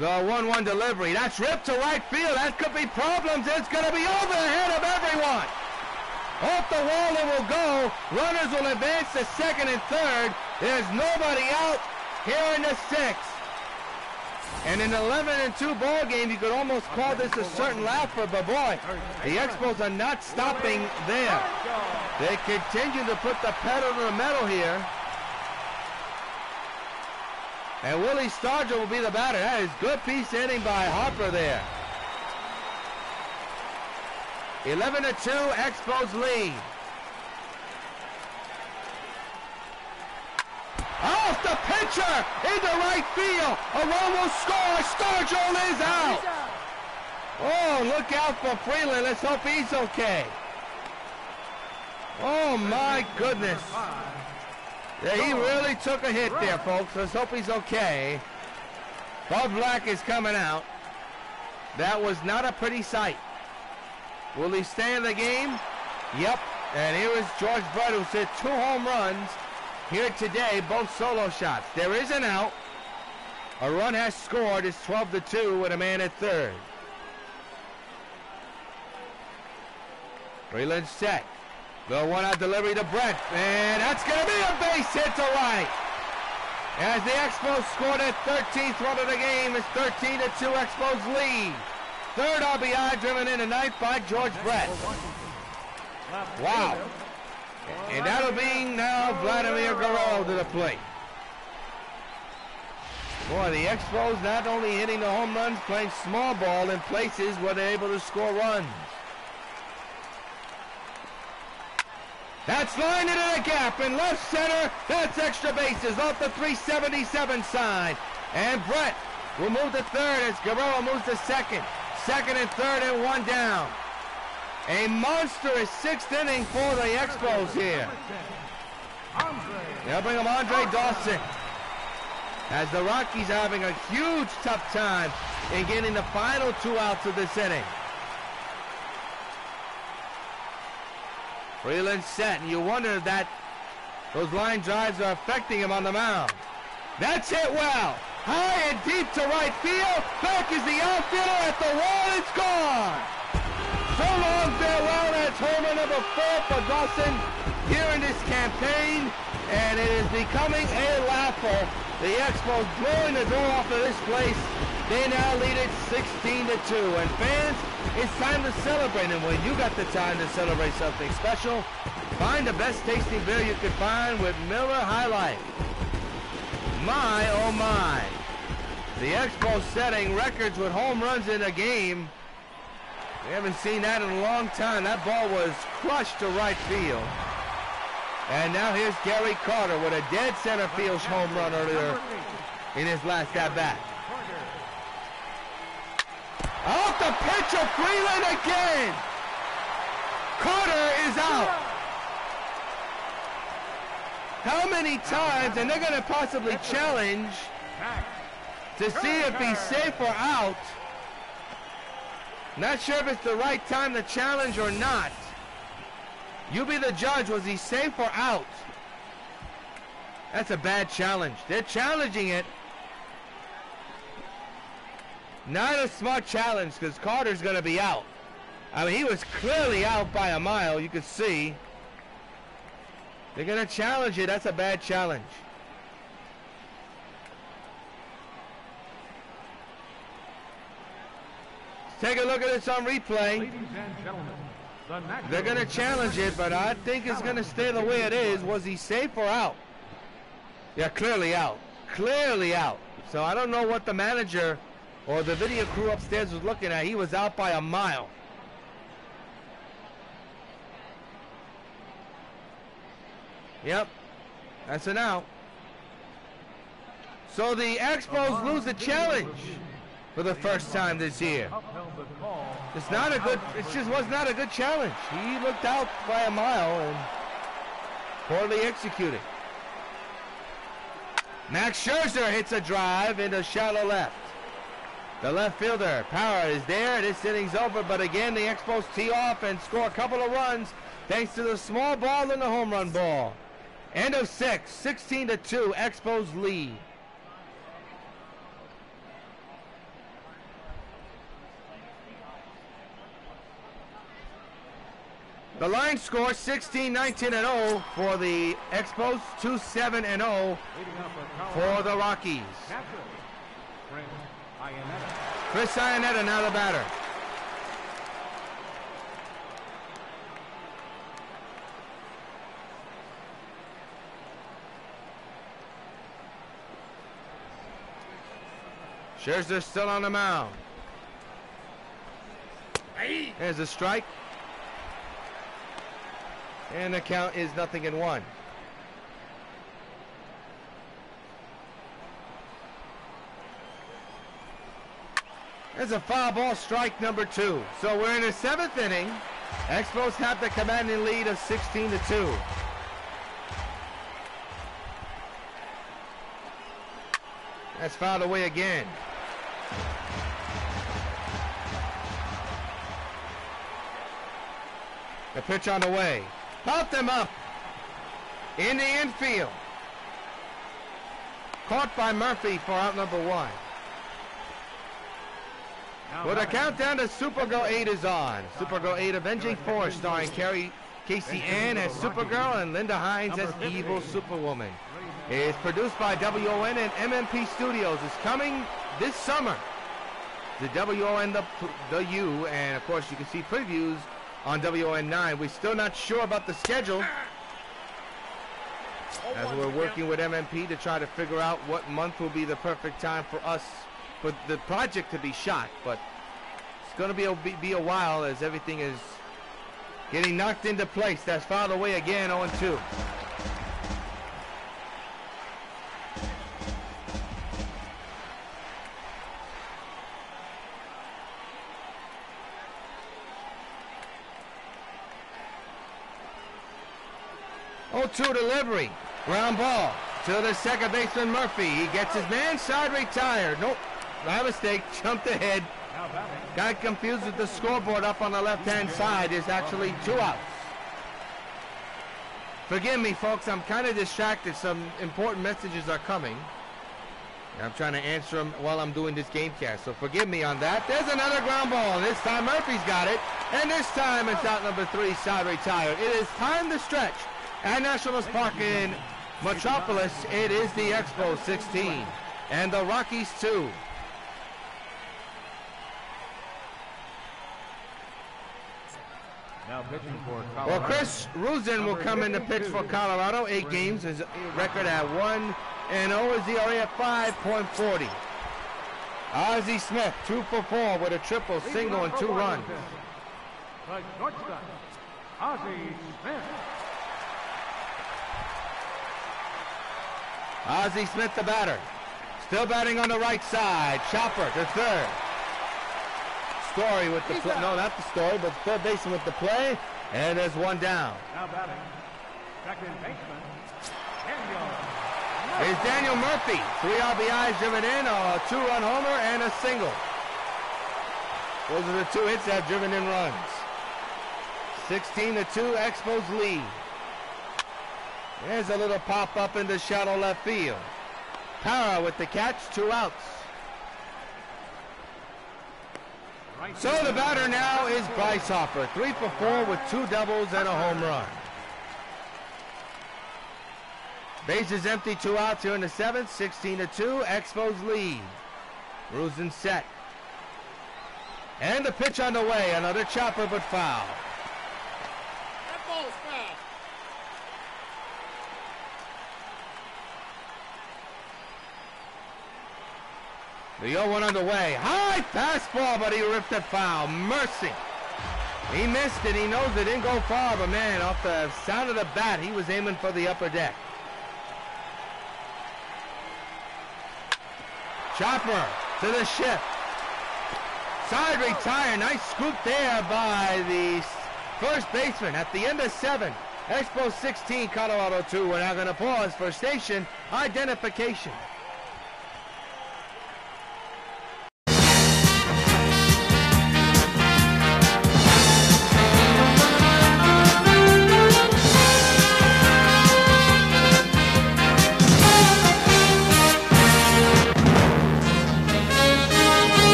Speaker 2: The 1-1 delivery. That's ripped to right field. That could be problems. It's going to be over the head of everyone. Off the wall it will go. Runners will advance to second and third. There's nobody out here in the sixth. And in an 11-2 ball game, you could almost call this a certain laugher, but boy, the Expos are not stopping there. They continue to put the pedal to the metal here. And Willie Stargell will be the batter. That is good piece hitting by Harper there. 11-2, Expos lead. Off the pitcher into right field. A run will score. Stargell is out. Oh, look out for Freeland. Let's hope he's okay. Oh my goodness. Yeah, he really took a hit there, folks. Let's hope he's okay. Bud Black is coming out. That was not a pretty sight. Will he stay in the game? Yep. And here is George Brett, who's hit 2 home runs here today, both solo shots. There is an out. A run has scored. It's 12-2 with a man at third. Freeland set. The one-out delivery to Brett. And that's going to be a base hit to right. As the Expos scored their 13th run of the game, it's 13-2 Expos lead. Third RBI driven in tonight by George Brett. Wow. And that'll be now Vladimir Guerrero to the plate. Boy, the Expos not only hitting the home runs, playing small ball in places where they're able to score runs. That's lined into the gap in left center. That's extra bases off the 377 side. And Brett will move to third as Guerrero moves to second. Second and third and one down. A monstrous sixth inning for the Expos here. They'll bring him Andre Dawson. As the Rockies are having a huge tough time in getting the final 2 outs of this inning. Freeland set, and you wonder if those line drives are affecting him on the mound. That's hit well. High and deep to right field. Back is the outfielder at the wall. It's gone. So long farewell. That's homer number 4 for Dawson here in this campaign. And it is becoming a laugher. The Expos blowing the door off of this place. They now lead it 16-2. And fans, it's time to celebrate. And when you got the time to celebrate something special, find the best tasting beer you can find with Miller High Life. My, oh my. The Expos setting records with home runs in a game. We haven't seen that in a long time. That ball was crushed to right field. And now here's Gary Carter with a dead center field home run earlier in his last at-bat. Off the pitch of Freeland again. Carter is out. How many times, and they're going to possibly challenge to see if he's safe or out. Not sure if it's the right time to challenge or not. You be the judge. Was he safe or out? That's a bad challenge. They're challenging it. Not a smart challenge because Carter's going to be out. I mean, he was clearly out by a mile. You could see. They're going to challenge it. That's a bad challenge. Let's take a look at this on replay.
Speaker 8: Ladies and gentlemen,
Speaker 2: they're going to challenge it, but I think it's going to stay the way it is. Was he safe or out? Yeah, clearly out. Clearly out. So I don't know what the manager or the video crew upstairs was looking at. He was out by a mile. Yep, that's an out. So the Expos lose the challenge for the first time this year. It's not a good, it just was not a good challenge. He looked out by a mile and poorly executed. Max Scherzer hits a drive into shallow left. The left fielder, Power, is there. This inning's over, but again, the Expos tee off and score a couple of runs thanks to the small ball and the home run ball. End of 6, 16-2, Expos lead. The line score 16-19-0 for the Expos, 2-7-0 for the Rockies. Chris Iannetta now the batter. Scherzer still on the mound. There's a strike. And the count is 0-1. There's a foul ball, strike number 2. So we're in the 7th inning. Expos have the commanding lead of 16-2. That's fouled away again. The pitch on the way. Popped him up in the infield. Caught by Murphy for out number 1. Well, the countdown to Supergirl 8 is on. Supergirl 8 Avenging Force, starring Casey Ann as Supergirl and Linda Hines as Evil Superwoman. It is produced by W.O.N and MMP Studios. It's coming this summer. The W.O.N, the U, and of course you can see previews on W.O.N 9. We're still not sure about the schedule, as we're working with MMP to try to figure out what month will be the perfect time for us for the project to be shot. But it's going to be a while, as everything is getting knocked into place. That's fouled away again, 0-2. Delivery. Ground ball to the second baseman, Murphy. He gets his man, side retired. Nope, my mistake, jumped ahead. Got confused with the scoreboard up on the left-hand side. There's actually 2 outs. Forgive me, folks, I'm kind of distracted. Some important messages are coming. I'm trying to answer them while I'm doing this game cast, so forgive me on that. There's another ground ball, and this time Murphy's got it. And this time it's out number 3, side retired. It is time to stretch. At Nationals Park in Metropolis, it is the Expos 16 and the Rockies 2.
Speaker 8: Now pitching for Colorado.
Speaker 2: Well, Chris Ruzin will come in to pitch for Colorado. 8 games, his record at 1-0, his ERA at 5.40. Ozzie Smith, 2 for 4 with a triple, single, and 2 runs.
Speaker 8: The shortstop, Ozzie Smith.
Speaker 2: Ozzie Smith, the batter. Still batting on the right side. Chopper to third. Story with the play. No, not the Story, but third baseman with the play. And there's 1 down.
Speaker 8: Now batting, second baseman,
Speaker 2: Is Daniel Murphy. 3 RBIs driven in, a 2-run homer, and a single. Those are the 2 hits that have driven in runs. 16-2, Expos lead. There's a little pop-up into shallow left field. Para with the catch, 2 outs. So the batter now is Bryce Harper, 3 for 4 with 2 doubles and a home run. Bases empty, 2 outs here in the 7th, 16-2, Expos lead. Ruzin set. And the pitch on the way, another chopper but foul.
Speaker 14: That ball's foul.
Speaker 2: The 0-1 underway. High fastball, but he ripped it foul. Mercy. He missed it. He knows it didn't go far, but man, off the sound of the bat, he was aiming for the upper deck. Chopper to the shift. Side retire. Nice scoop there by the first baseman at the end of 7. Expos 16, Colorado 2. We're now going to pause for station identification.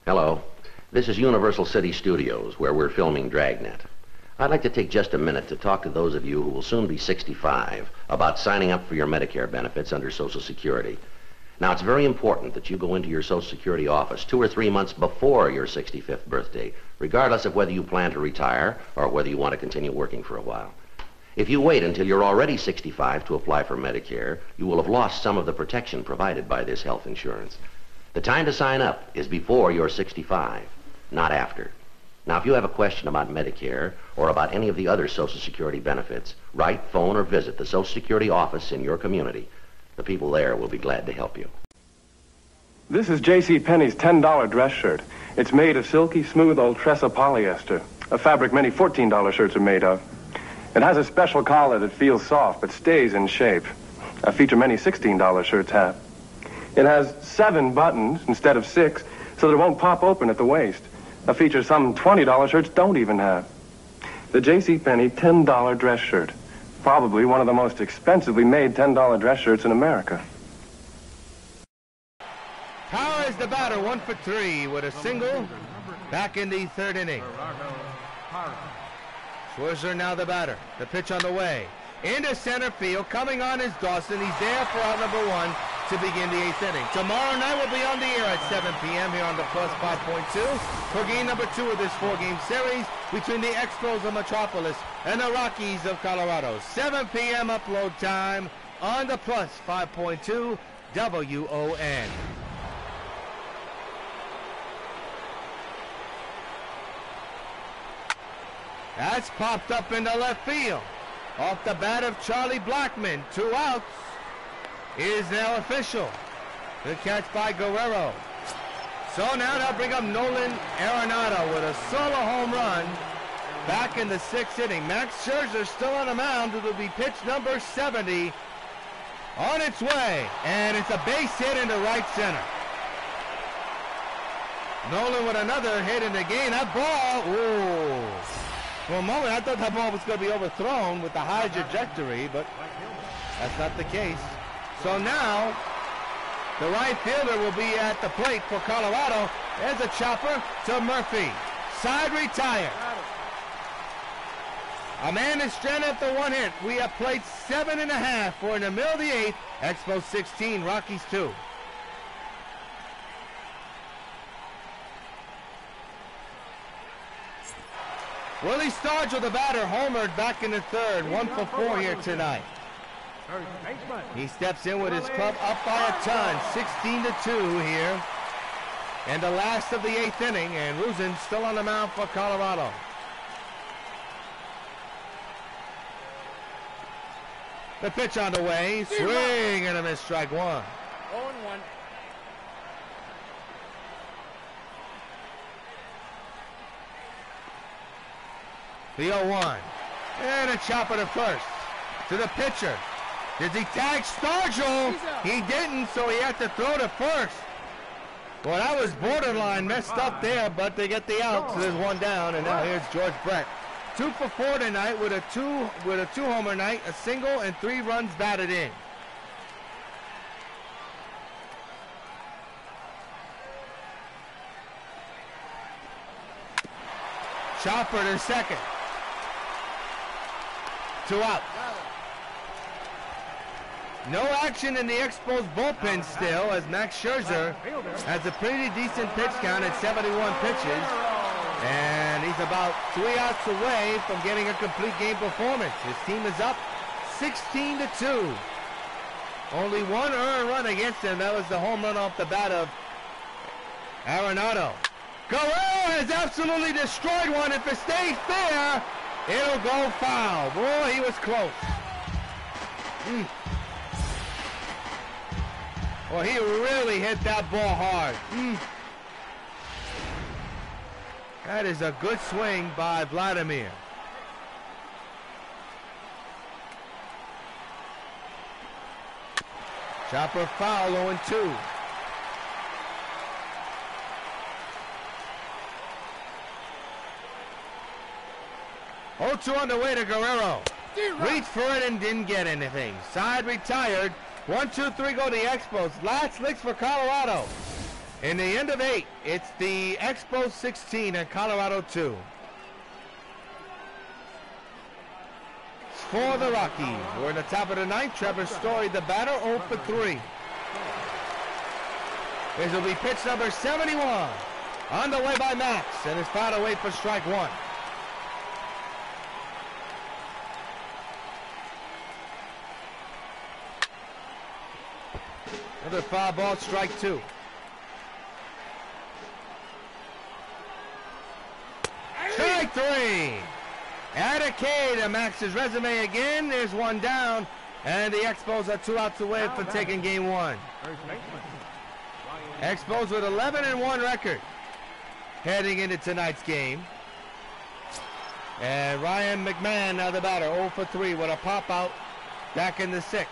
Speaker 16: Hello, this is Universal City Studios, where we're filming Dragnet. I'd like to take just a minute to talk to those of you who will soon be 65 about signing up for your Medicare benefits under Social Security. Now, it's very important that you go into your Social Security office 2 or 3 months before your 65th birthday, regardless of whether you plan to retire or whether you want to continue working for a while. If you wait until you're already 65 to apply for Medicare, you will have lost some of the protection provided by this health insurance. The time to sign up is before you're 65, not after. Now, if you have a question about Medicare or about any of the other Social Security benefits, write, phone, or visit the Social Security office in your community. The people there will be glad to help you.
Speaker 17: This is J.C. Penney's $10 dress shirt. It's made of silky, smooth old Tressa polyester, a fabric many $14 shirts are made of. It has a special collar that feels soft but stays in shape, a feature many $16 shirts have. It has 7 buttons instead of 6, so that it won't pop open at the waist, a feature some $20 shirts don't even have. The J.C. Penney $10 dress shirt, probably one of the most expensively made $10 dress shirts in America.
Speaker 18: 1 for 3 with a single back in the third inning. Scherzer now the batter. The pitch on the way. Into center field. Coming on is Dawson. He's there for out number 1 to begin the 8th inning. Tomorrow night we'll be on the air at 7 p.m. here on the Plus 5.2 for game number 2 of this 4-game series between the Expos of Metropolis and the Rockies of Colorado. 7 p.m. upload time on the Plus 5.2 W.O.N. That's popped up into left field. Off the bat of Charlie Blackmon. 2 outs. Is now official. Good catch by Guerrero. So now they'll bring up Nolan Arenado with a solo home run back in the 6th inning. Max Scherzer still on the mound. It will be pitch number 70 on its way. And it's a base hit into right center. Nolan with another hit in the game. That ball, ooh. For a moment, I thought that ball was going to be overthrown with the high trajectory, but that's not the case. So now, the right fielder will be at the plate for Colorado. There's a chopper to Murphy. Side retired. A man is stranded after 1 hit. We have played 7.5 for in the middle of the 8th. Expos 16, Rockies 2. Willie Stargell, the batter, homered back in the 3rd. 1 for 4 here tonight. He steps in with his club up by a ton. 16-2 here. And the last of the 8th inning. And Ruzin still on the mound for Colorado. The pitch on the way. Swing and a miss, strike 1.
Speaker 19: 0-1.
Speaker 18: The 0-1. And a chopper to first. To the pitcher. Does he tag Stargell? He didn't, so he had to throw to first. Well, that was borderline messed up there, but they get the out, so there's 1 down, and now here's George Brett. 2 for 4 tonight with a two-homer night, a single, and 3 runs batted in. Chopper to second. 2 outs. No action in the Expos bullpen still, as Max Scherzer has a pretty decent pitch count at 71 pitches. And he's about 3 outs away from getting a complete game performance. His team is up 16-2. Only 1 earned run against him. That was the home run off the bat of Arenado. Guerrero has absolutely destroyed one. If it stays there, it'll go foul. Boy, he was close. Well, he really hit that ball hard. That is a good swing by Vladimir. Chopper foul, 0-2. On the way to Guerrero. Reached for it and didn't get anything. Side retired. 1, 2, 3 go the Expos. Last licks for Colorado. In the end of 8, it's the Expos 16 and Colorado 2. For the Rockies, we're in the top of the 9th. Trevor Story, the batter, 0 for 3. This will be pitch number 71. On the way by Max, and is fouled away for strike 1. Another foul ball, strike 2. Strike 3. Add a K to Max's resume again. There's 1 down. And the Expos are 2 outs away from taking game 1. Expos with 11-1 record heading into tonight's game. And Ryan McMahon, now the batter, 0 for 3 with a pop out back in the 6th.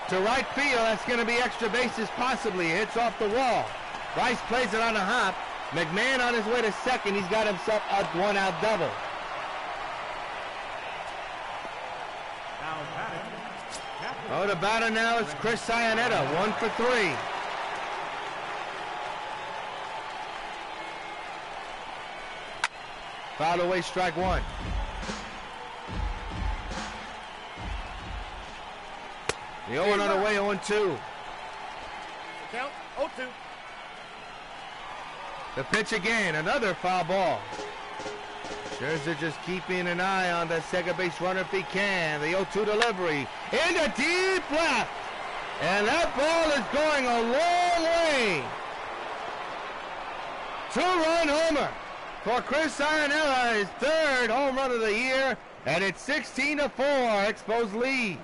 Speaker 18: To right field, that's going to be extra bases possibly. Hits off the wall. Rice plays it on the hop. McMahon on his way to second. He's got himself a 1-out double. Oh, the batter now is Chris Ionetta, 1 for 3. Foul away, strike one. The 0-1 on the way, 0-2.
Speaker 8: Count, 0-2.
Speaker 18: The pitch again, another foul ball. Scherzer just keeping an eye on the second base runner if he can. The 0-2 delivery into deep left. And that ball is going a long way. 2-run homer for Chris Ionella, his third home run of the year. And it's 16-4, Expos lead.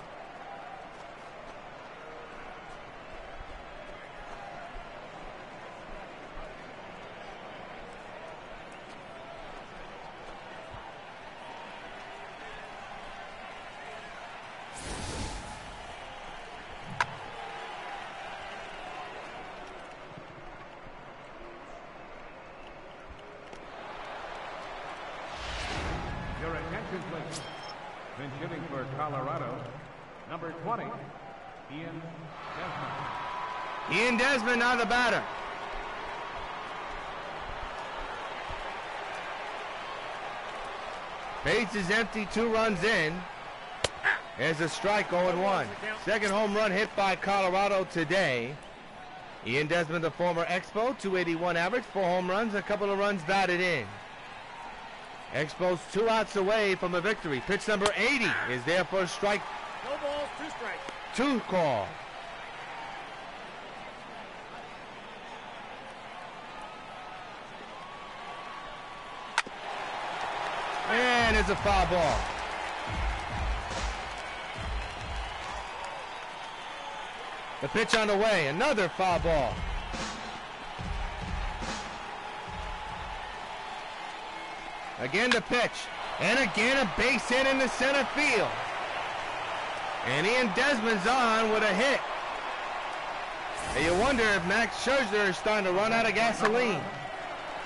Speaker 8: Your attention, please. Been hitting for Colorado, number 20, Ian Desmond.
Speaker 18: Ian Desmond now the batter. Base is empty, 2 runs in. There's a strike, 0-1. Second home run hit by Colorado today. Ian Desmond, the former Expo, 281 average, 4 home runs, a couple of runs batted in. Expos 2 outs away from a victory. Pitch number 80 is there for a strike.
Speaker 8: No balls, 2 strikes.
Speaker 18: 2 call. And it's a foul ball. The pitch on the way, another foul ball. Again the pitch, and again a base hit in the center field. And Ian Desmond's on with a hit. And you wonder if Max Scherzer is starting to run out of gasoline.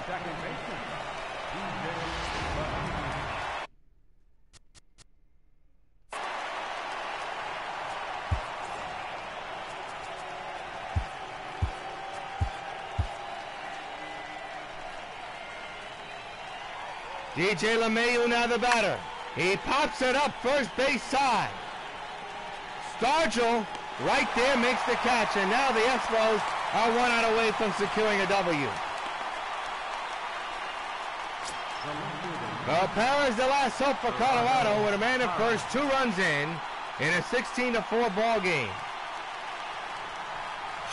Speaker 8: Second baseman,
Speaker 18: DJ LeMahieu now the batter. He pops it up first base side. Stargell right there makes the catch, and now the Expos are 1 out away from securing a W. Well, Parra is the last hope for Colorado with a man at first, 2 runs in a 16-4 ball game.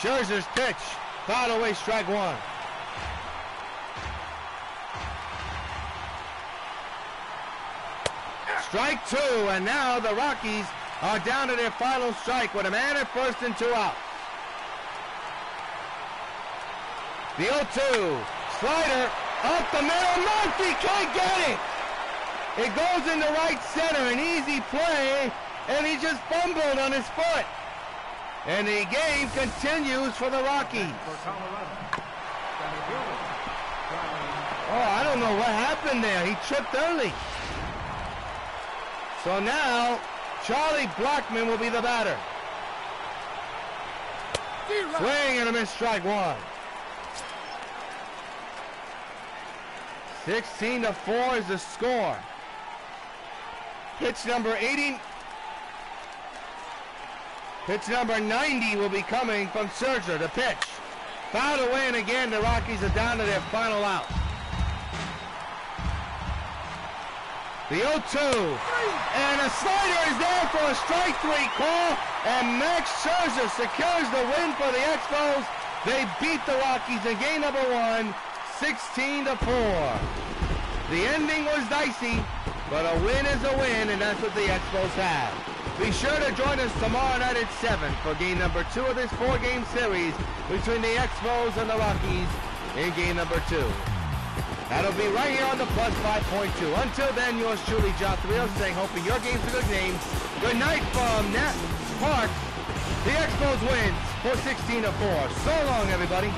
Speaker 18: Scherzer's pitch, foul away, strike one. Strike 2, and now the Rockies are down to their final strike with a man at first and 2 outs. The 0-2, slider up the middle, Murphy can't get it! It goes into right center, an easy play, and he just fumbled on his foot. And the game continues for the Rockies. Oh, I don't know what happened there. He tripped early. So now, Charlie Blackmon will be the batter. Swing and a miss, strike one. 16-4 is the score. Pitch number 80. Pitch number 90 will be coming from Scherzer. The pitch. Fouled away, and again the Rockies are down to their final out. The 0-2, and a slider is there for a strike 3 call, and Max Scherzer secures the win for the Expos. They beat the Rockies in game number 1, 16-4. The ending was dicey, but a win is a win, and that's what the Expos have. Be sure to join us tomorrow night at 7 for game number 2 of this 4-game series between the Expos and the Rockies in game number 2. That'll be right here on the Plus 5.2. Until then, yours truly, John Thrill, saying hoping your game's a good game. Good night from Nat Park. The Expos wins for 16-4. So long, everybody.